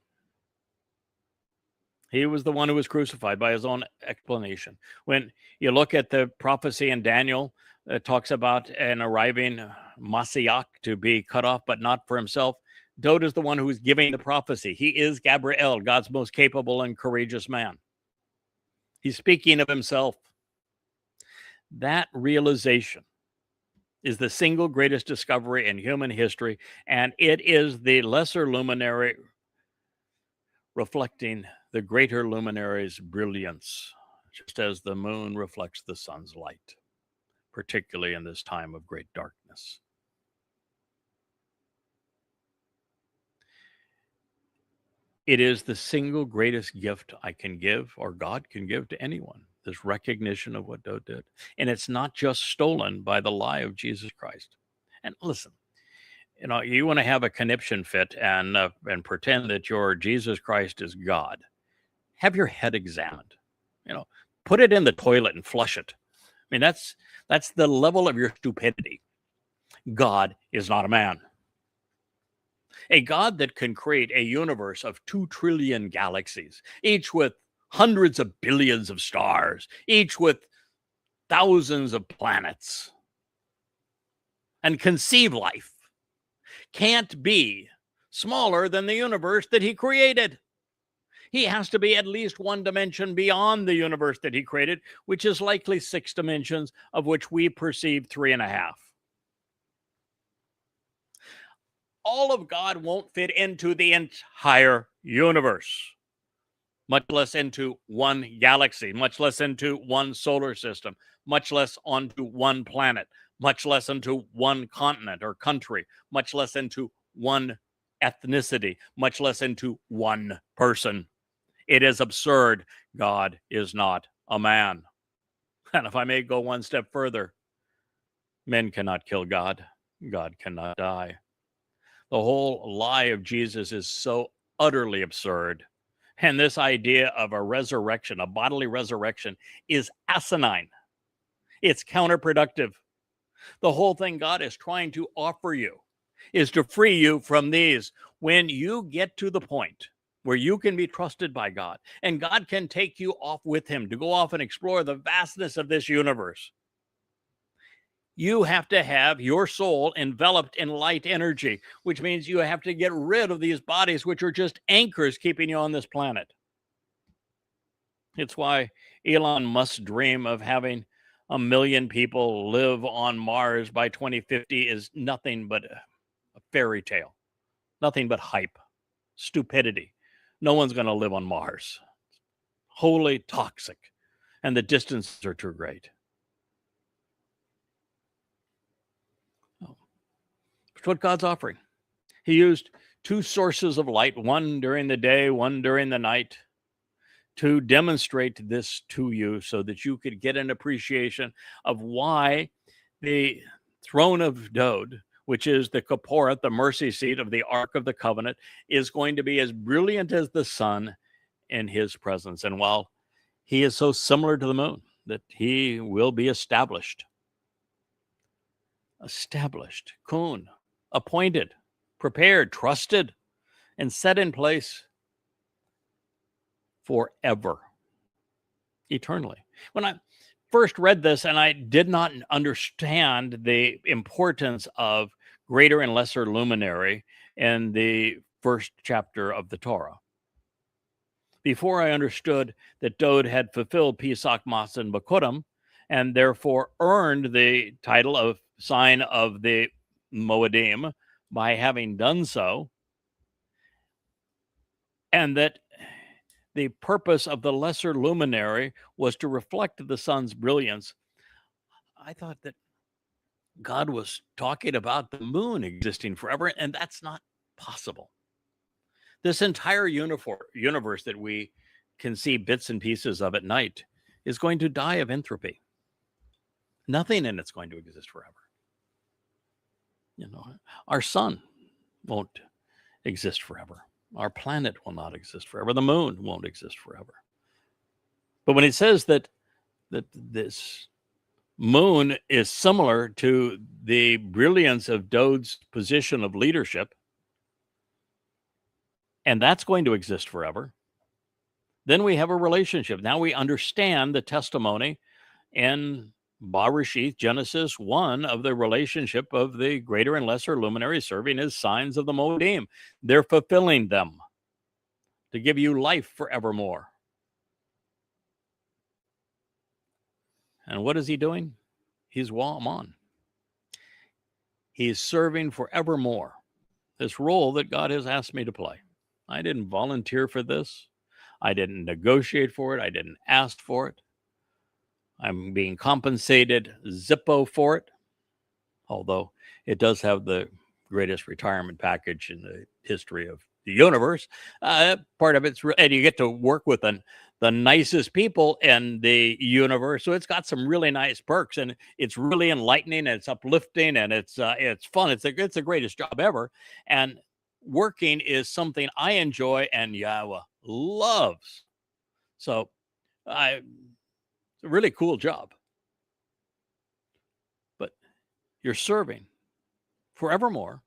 Speaker 1: He was the one who was crucified by his own explanation. When you look at the prophecy in Daniel, it talks about an arriving Messiah to be cut off, but not for himself. Dowd is the one who's giving the prophecy. He is Gabriel, God's most capable and courageous man. He's speaking of himself. That realization is the single greatest discovery in human history, and it is the lesser luminary reflecting the greater luminary's brilliance, just as the moon reflects the sun's light, particularly in this time of great darkness. It is the single greatest gift I can give, or God can give to anyone, this recognition of what Dowd did. And it's not just stolen by the lie of Jesus Christ. And listen, you want to have a conniption fit and pretend that your Jesus Christ is God. Have your head examined. Put it in the toilet and flush it. I mean, that's the level of your stupidity. God is not a man. A God that can create a universe of 2 trillion galaxies, each with hundreds of billions of stars, each with thousands of planets, and conceive life, can't be smaller than the universe that he created. He has to be at least one dimension beyond the universe that he created, which is likely 6 dimensions, of which we perceive 3.5. All of God won't fit into the entire universe, much less into one galaxy, much less into one solar system, much less onto one planet, much less into one continent or country, much less into one ethnicity, much less into one person. It is absurd. God is not a man. And if I may go one step further, men cannot kill God. God cannot die. The whole lie of Jesus is so utterly absurd. And this idea of a resurrection, a bodily resurrection, is asinine. It's counterproductive. The whole thing God is trying to offer you is to free you from these. When you get to the point where you can be trusted by God and God can take you off with him to go off and explore the vastness of this universe, you have to have your soul enveloped in light energy, which means you have to get rid of these bodies, which are just anchors keeping you on this planet. It's why Elon Musk's dream of having 1 million people live on Mars by 2050 is nothing but a fairy tale, nothing but hype, stupidity. No one's going to live on Mars. Wholly toxic, and the distances are too great. It's what God's offering. He used 2 sources of light, one during the day, one during the night, to demonstrate this to you so that you could get an appreciation of why the throne of Dowd, which is the Kaporet, the mercy seat of the Ark of the Covenant, is going to be as brilliant as the sun in his presence. And while he is so similar to the moon, that he will be established, kun, appointed, prepared, trusted, and set in place forever, eternally. When I first read this, and I did not understand the importance of greater and lesser luminary in the first chapter of the Torah, before I understood that Dowd had fulfilled Pesach, Mas, and Bakurim, and therefore earned the title of sign of the Moedim by having done so, and that the purpose of the lesser luminary was to reflect the sun's brilliance, I thought that God was talking about the moon existing forever, and that's not possible. This entire universe that we can see bits and pieces of at night is going to die of entropy. Nothing in it's going to exist forever. Our sun won't exist forever. Our planet will not exist forever. The moon won't exist forever. But when it says that this moon is similar to the brilliance of Dowd's position of leadership, and that's going to exist forever, then we have a relationship. Now we understand the testimony in Bereshith, Genesis 1, of the relationship of the greater and lesser luminaries serving as signs of the Moedim. They're fulfilling them to give you life forevermore. And what is he doing? He's YAHOWAH. He's serving forevermore. This role that God has asked me to play. I didn't volunteer for this. I didn't negotiate for it. I didn't ask for it. I'm being compensated Zippo for it, although it does have the greatest retirement package in the history of the universe. Part of it's, and you get to work with the nicest people in the universe. So it's got some really nice perks, and it's really enlightening, and it's uplifting, and it's fun. It's the greatest job ever. And working is something I enjoy and YAHOWAH loves. So it's a really cool job. But you're serving forevermore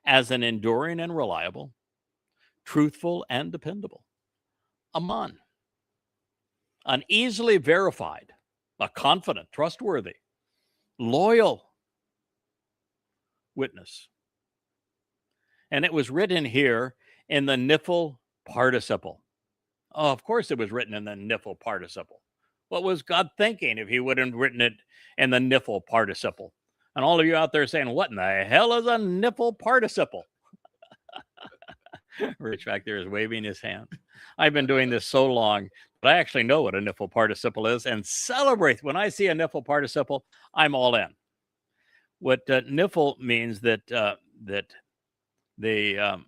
Speaker 1: as an enduring and reliable, truthful and dependable Amon, an easily verified, a confident, trustworthy, loyal witness. And it was written here in the Niphal participle. Oh, of course it was written in the Niphal participle. What was God thinking if he wouldn't have written it in the Niphal participle? And all of you out there saying, what in the hell is a Niphal participle? Rich back there is waving his hand. I've been doing this so long, but I actually know what a Niphal participle is and celebrate. When I see a Niphal participle, I'm all in. What Niphal means that the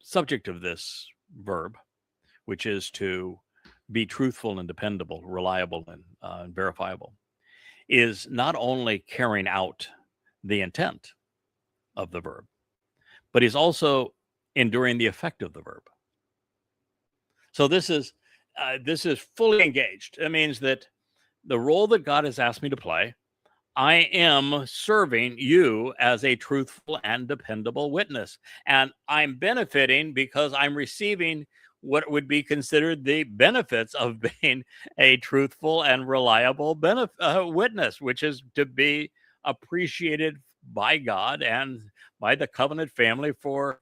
Speaker 1: subject of this verb, which is to be truthful and dependable, reliable and verifiable, is not only carrying out the intent of the verb, but he's also enduring the effect of the verb. So this is fully engaged. It means that the role that God has asked me to play, I am serving you as a truthful and dependable witness. And I'm benefiting because I'm receiving what would be considered the benefits of being a truthful and reliable witness, which is to be appreciated by God and by the covenant family for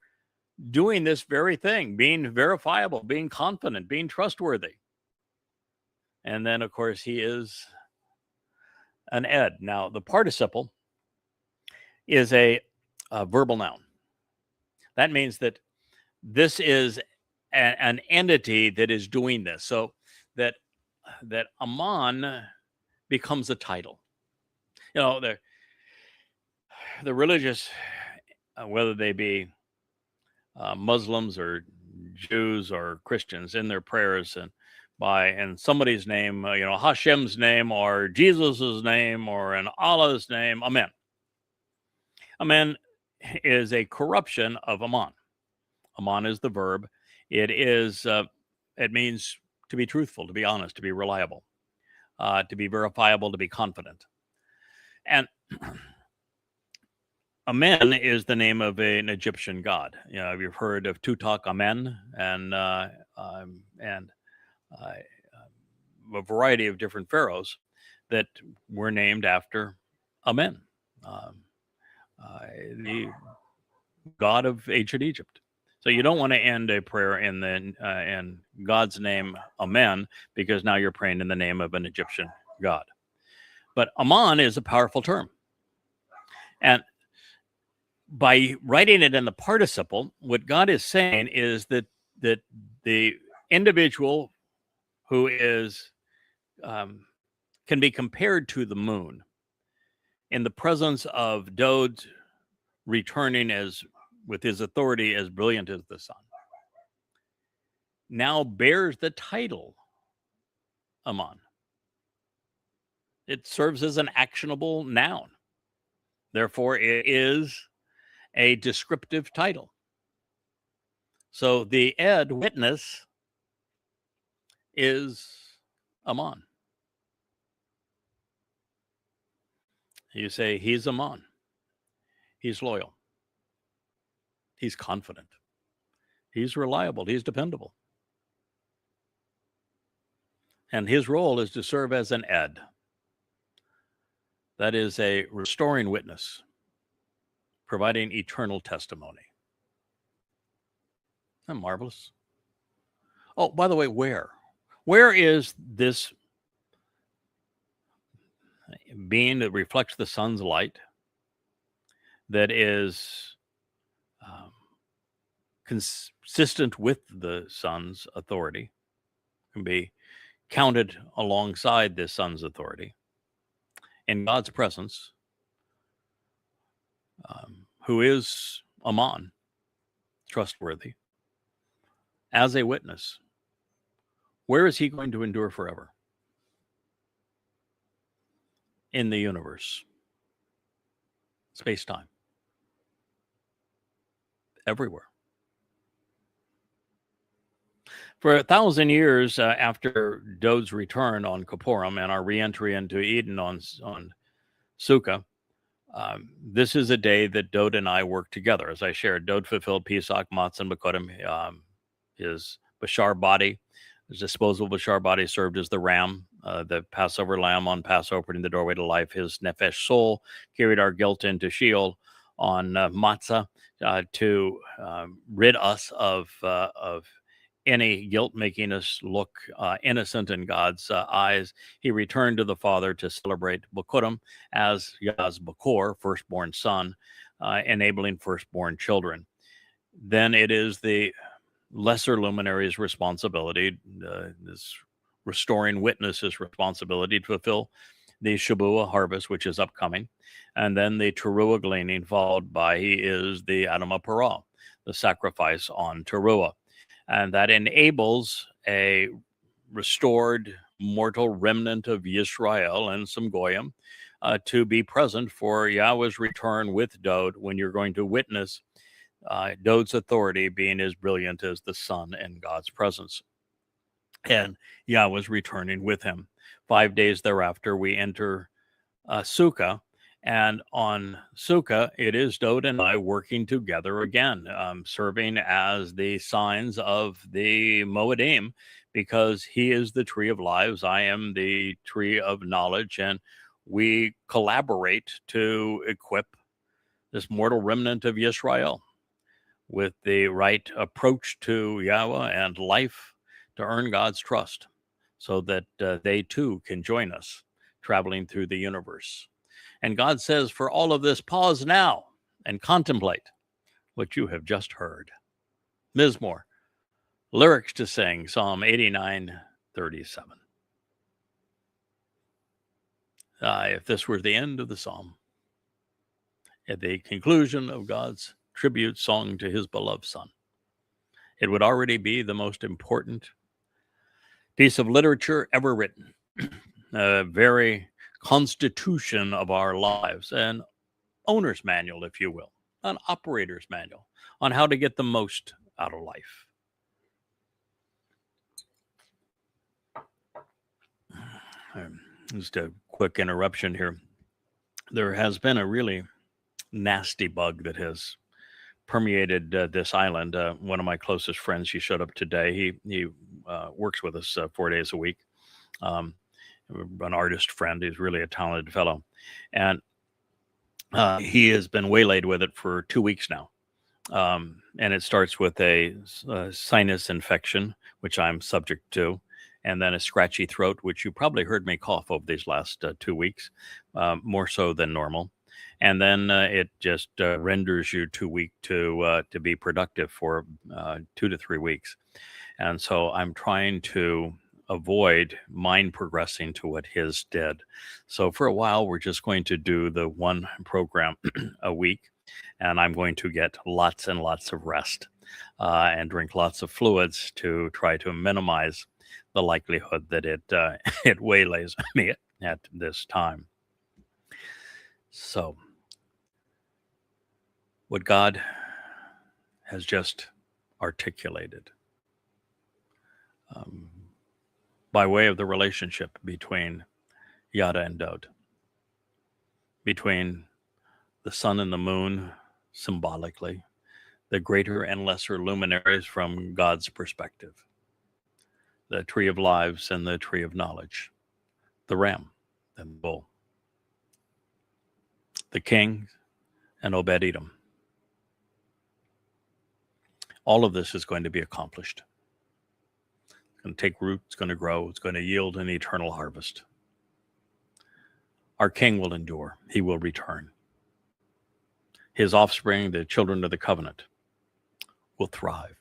Speaker 1: doing this very thing, being verifiable, being confident, being trustworthy. And then, of course, he is an ed. Now, the participle is a verbal noun. That means that this is an entity that is doing this. So that Amon becomes a title. You know, the religious, whether they be Muslims or Jews or Christians, in their prayers and in somebody's name, Hashem's name or Jesus's name or in Allah's name, Amen. Amen is a corruption of Amon. Amon is the verb. It means to be truthful, to be honest, to be reliable, to be verifiable, to be confident. And Amen is the name of an Egyptian god. You've heard of Tutankhamen and a variety of different pharaohs that were named after Amen, the god of ancient Egypt. So you don't want to end a prayer in God's name, Amen, because now you're praying in the name of an Egyptian god. But Amon is a powerful term. And by writing it in the participle, what God is saying is that the individual who is can be compared to the moon in the presence of Dowd returning with his authority as brilliant as the sun, now bears the title Amon. It serves as an actionable noun. Therefore, it is a descriptive title. So the ed witness is Amon. You say, he's Amon. He's loyal. He's confident. He's reliable. He's dependable. And his role is to serve as an ed. That is a restoring witness, providing eternal testimony. Isn't that marvelous? Oh, by the way, where? Where is this being that reflects the sun's light, that is consistent with the sun's authority, can be counted alongside the sun's authority, in God's presence, who is Amon, trustworthy, as a witness? Where is he going to endure forever? In the universe, space-time, everywhere. For 1,000 years after Dowd's return on Kippurim and our re-entry into Eden on Sukkah, this is a day that Dowd and I worked together. As I shared, Dowd fulfilled Pesach, Matzah, and Bekodim. His Bashar body, his disposable Bashar body, served as the ram, the Passover lamb on Passover in the doorway to life. His Nefesh soul carried our guilt into Sheol on Matzah to rid us of any guilt, making us look innocent in God's eyes. He returned to the Father to celebrate Bekodim as Yah's Bakor, firstborn son, enabling firstborn children. Then it is the lesser luminary's responsibility, this restoring witness's responsibility, to fulfill the Shabuah harvest, which is upcoming, and then the Teruah gleaning, followed by he is the Adamah Parah, the sacrifice on Teruah. And that enables a restored mortal remnant of Yisrael and some Goyim to be present for Yahweh's return with Dowd, when you're going to witness Dowd's authority being as brilliant as the sun in God's presence. And Yahweh's returning with him. 5 days thereafter, we enter Sukkah. And on Sukkah, it is Dowd and I working together again, serving as the signs of the Moedim, because he is the tree of lives, I am the tree of knowledge, and we collaborate to equip this mortal remnant of Yisrael with the right approach to Yahweh and life to earn God's trust, so that they too can join us traveling through the universe. And God says, for all of this, pause now and contemplate what you have just heard. Mizmowr, lyrics to sing, Psalm 89:37. If this were the end of the psalm, at the conclusion of God's tribute song to his beloved son, it would already be the most important piece of literature ever written. A very constitution of our lives, an owner's manual, if you will, an operator's manual on how to get the most out of life. Just a quick interruption here. There has been a really nasty bug that has permeated this island. One of my closest friends, he showed up today. He works with us 4 days a week. An artist friend. He's really a talented fellow. And he has been waylaid with it for 2 weeks now. And it starts with a sinus infection, which I'm subject to, and then a scratchy throat, which you probably heard me cough over these last 2 weeks, more so than normal. And then it just renders you too weak to be productive for 2 to 3 weeks. And so I'm trying to avoid mine progressing to what his did. So for a while, we're just going to do the one program a week, and I'm going to get lots and lots of rest and drink lots of fluids to try to minimize the likelihood that it waylays me at this time. So what God has just articulated by way of the relationship between Yada and Dowd, between the sun and the moon symbolically, the greater and lesser luminaries from God's perspective, the tree of lives and the tree of knowledge, the ram and the bull, the king and Obed-Edom. All of this is going to be accomplished. It's going to take root, it's going to grow, it's going to yield an eternal harvest. Our king will endure, he will return. His offspring, the children of the covenant, will thrive.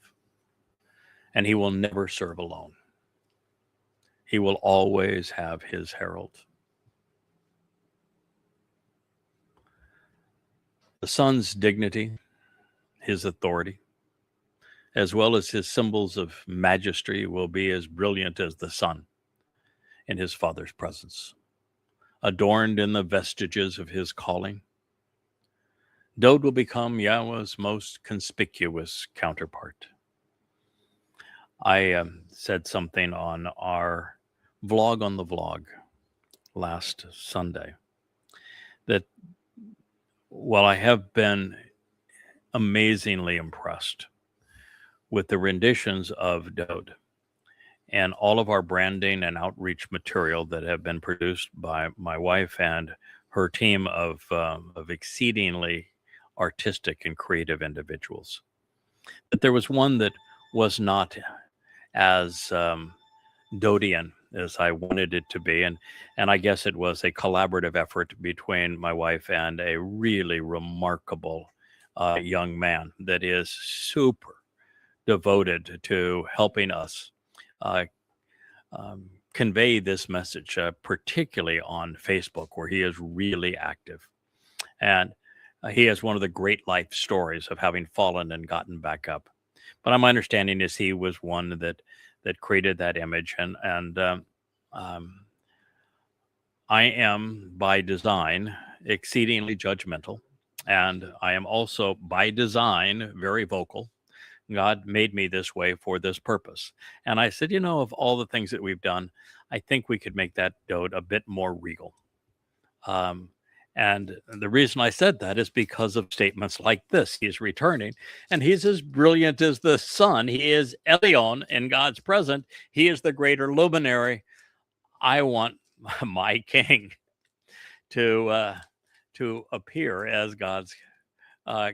Speaker 1: And he will never serve alone. He will always have his herald. The Son's dignity, his authority, as well as his symbols of majesty, will be as brilliant as the sun in his Father's presence, adorned in the vestiges of his calling. Dowd will become Yahweh's most conspicuous counterpart. I said something on our vlog on the vlog last Sunday that while I have been amazingly impressed with the renditions of Dowd and all of our branding and outreach material that have been produced by my wife and her team of exceedingly artistic and creative individuals, that there was one that was not as Dowdian as I wanted it to be. And I guess it was a collaborative effort between my wife and a really remarkable young man that is super devoted to helping us convey this message, particularly on Facebook, where he is really active. And he has one of the great life stories of having fallen and gotten back up. But my understanding is he was one that created that image. And I am, by design, exceedingly judgmental. And I am also, by design, very vocal. God made me this way for this purpose. And I said, of all the things that we've done, I think we could make that Dowd a bit more regal. And the reason I said that is because of statements like this. He's returning, and he's as brilliant as the sun. He is Elion in God's presence. He is the greater luminary. I want my king to appear as God's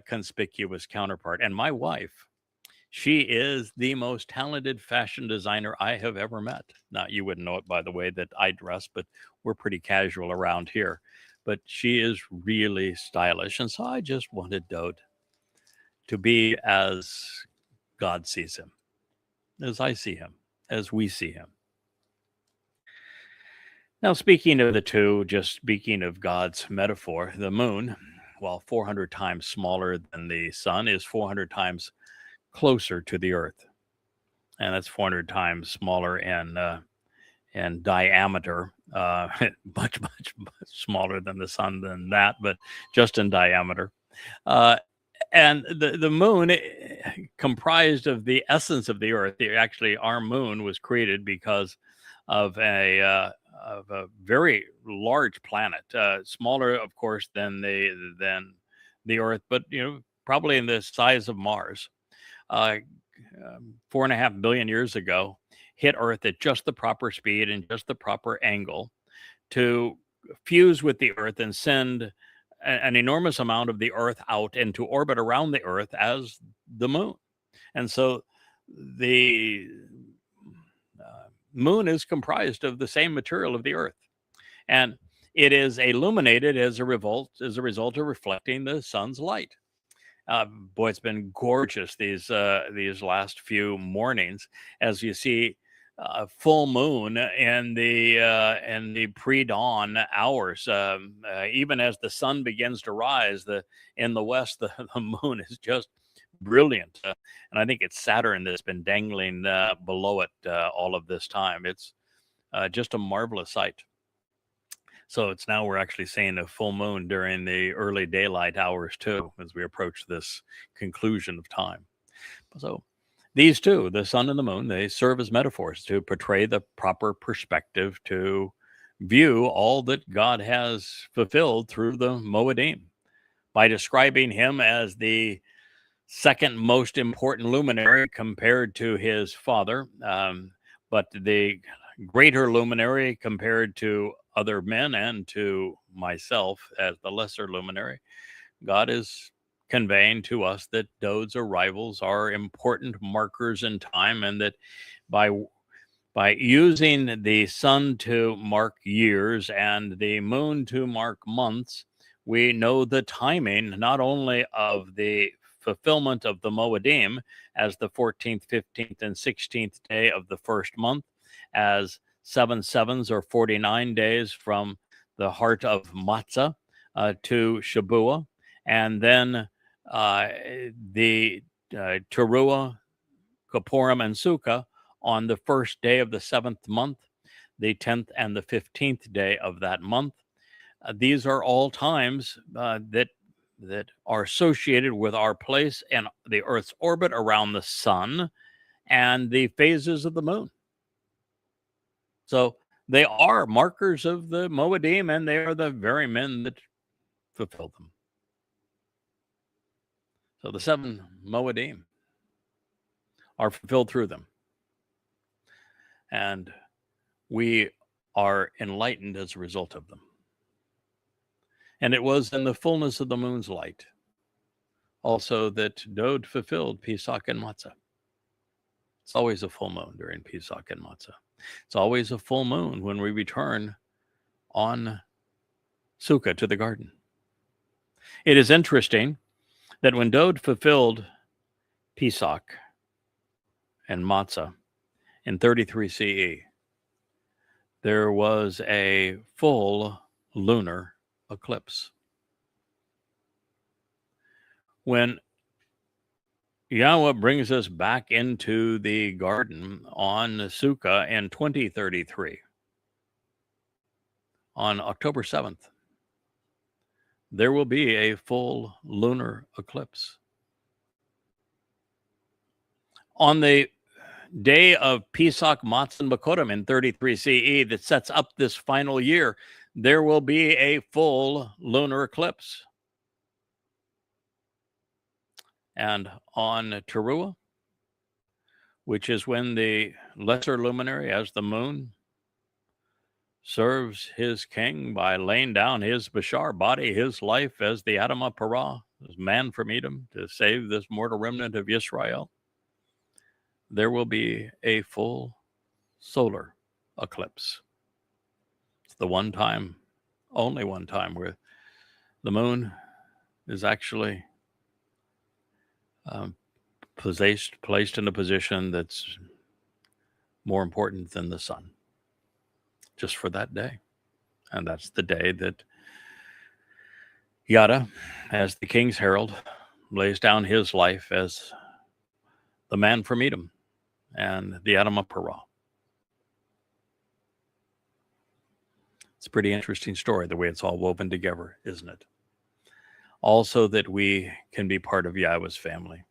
Speaker 1: conspicuous counterpart. And my wife, she is the most talented fashion designer I have ever met. Now, you wouldn't know it by the way that I dress, but we're pretty casual around here. But she is really stylish. And so I just wanted Dowd to be as God sees him, as I see him, as we see him. Now, speaking of the two, just speaking of God's metaphor, the moon, while 400 times smaller than the sun, is 400 times closer to the earth. And that's 400 times smaller in diameter, much smaller than the sun than that, but just in diameter. And the moon, comprised of the essence of the earth. Actually, our moon was created because of a very large planet, smaller, of course, than the earth, but probably in the size of Mars. 4.5 billion years ago, hit Earth at just the proper speed and just the proper angle to fuse with the Earth and send an enormous amount of the Earth out into orbit around the Earth as the moon. And so the moon is comprised of the same material of the Earth. And it is illuminated as a result of reflecting the sun's light. Boy, it's been gorgeous these last few mornings as you see full moon in the pre-dawn hours. Even as the sun begins to rise, in the west, the moon is just brilliant. And I think it's Saturn that's been dangling below it all of this time. It's just a marvelous sight. So we're actually seeing a full moon during the early daylight hours too, as we approach this conclusion of time. So these two, the sun and the moon, they serve as metaphors to portray the proper perspective to view all that God has fulfilled through the Moedim. By describing him as the second most important luminary compared to his father, but the greater luminary compared to other men and to myself as the lesser luminary, God is conveying to us that Dowd's arrivals are important markers in time, and that by using the sun to mark years and the moon to mark months, we know the timing not only of the fulfillment of the Moedim as the 14th, 15th, and 16th day of the first month, as 7 sevens or 49 days from the heart of Matzah to Shabuah, and then the Teruah, Kippurim, and Sukkah on the first day of the 7th month, the 10th and the 15th day of that month. These are all times that are associated with our place in the Earth's orbit around the sun and the phases of the moon. So they are markers of the Moedim, and they are the very men that fulfill them. So the 7 Moedim are fulfilled through them. And we are enlightened as a result of them. And it was in the fullness of the moon's light also that Dowd fulfilled Pesach and Matzah. It's always a full moon during Pesach and Matzah. It's always a full moon when we return on Sukkah to the garden. It is interesting that when Dowd fulfilled Pesach and Matzah in 33 CE, there was a full lunar eclipse. When Yahweh brings us back into the garden on Sukkah in 2033, on October 7th, there will be a full lunar eclipse. On the day of Pesach, Matzah, and Bakodim in 33 CE that sets up this final year, there will be a full lunar eclipse. And on Teruah, which is when the lesser luminary, as the moon, serves his king by laying down his Bashar body, his life as the Adamah Parah, as man from Edom, to save this mortal remnant of Israel, there will be a full solar eclipse. It's the one time, only one time, where the moon is actually placed in a position that's more important than the sun, just for that day. And that's the day that Yada, as the king's herald, lays down his life as the man from Edom and the Adamah Parah. It's a pretty interesting story, the way it's all woven together, isn't it? Also that we can be part of Yahweh's family.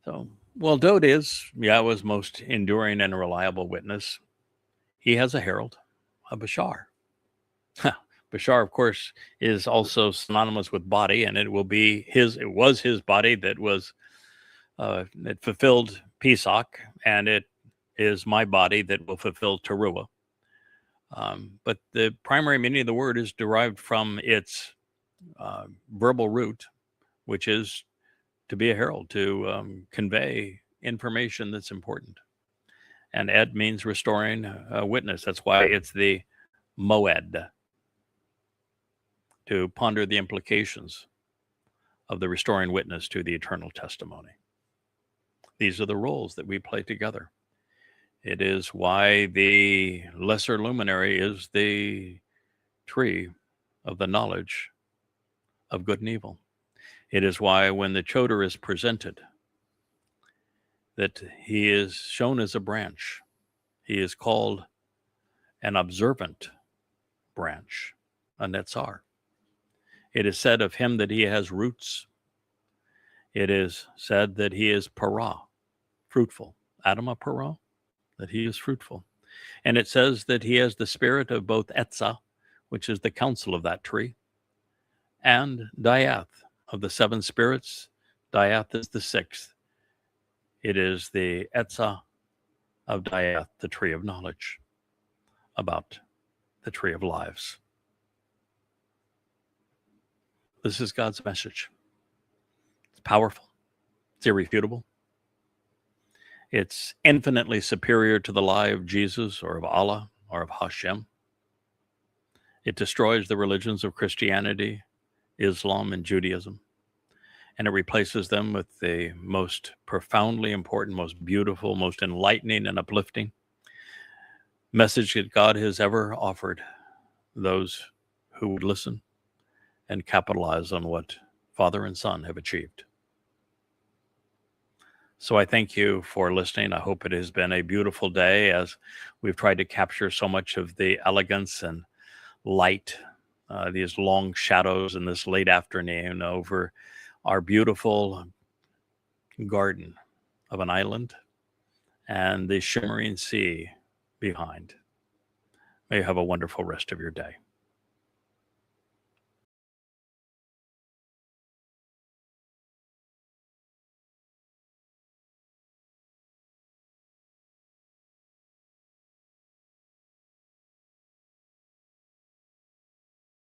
Speaker 1: So, well, Dowd is Yahweh's most enduring and reliable witness. He has a herald, a Bashar. Bashar, of course, is also synonymous with body, and it was his body that was it fulfilled Pesach, and it is my body that will fulfill Teruah. But the primary meaning of the word is derived from its verbal root, which is to be a herald, to convey information that's important. And ed means restoring a witness. That's why it's the moed, to ponder the implications of the restoring witness to the eternal testimony. These are the roles that we play together. It is why the lesser luminary is the tree of the knowledge of good and evil. It is why when the Choder is presented, that he is shown as a branch. He is called an observant branch, a netzar. It is said of him that he has roots. It is said that he is parah, fruitful. Adamah parah, that he is fruitful. And it says that he has the spirit of both Etzah, which is the counsel of that tree, and Diath, of the 7 spirits. Diath is the 6th. It is the Etzah of Dowd, the tree of knowledge, about the tree of lives. This is God's message. It's powerful. It's irrefutable. It's infinitely superior to the lie of Jesus or of Allah or of Hashem. It destroys the religions of Christianity, Islam, and Judaism, and it replaces them with the most profoundly important, most beautiful, most enlightening and uplifting message that God has ever offered those who would listen and capitalize on what Father and Son have achieved. So I thank you for listening. I hope it has been a beautiful day as we've tried to capture so much of the elegance and light, these long shadows in this late afternoon over our beautiful garden of an island and the shimmering sea behind. May you have a wonderful rest of your day.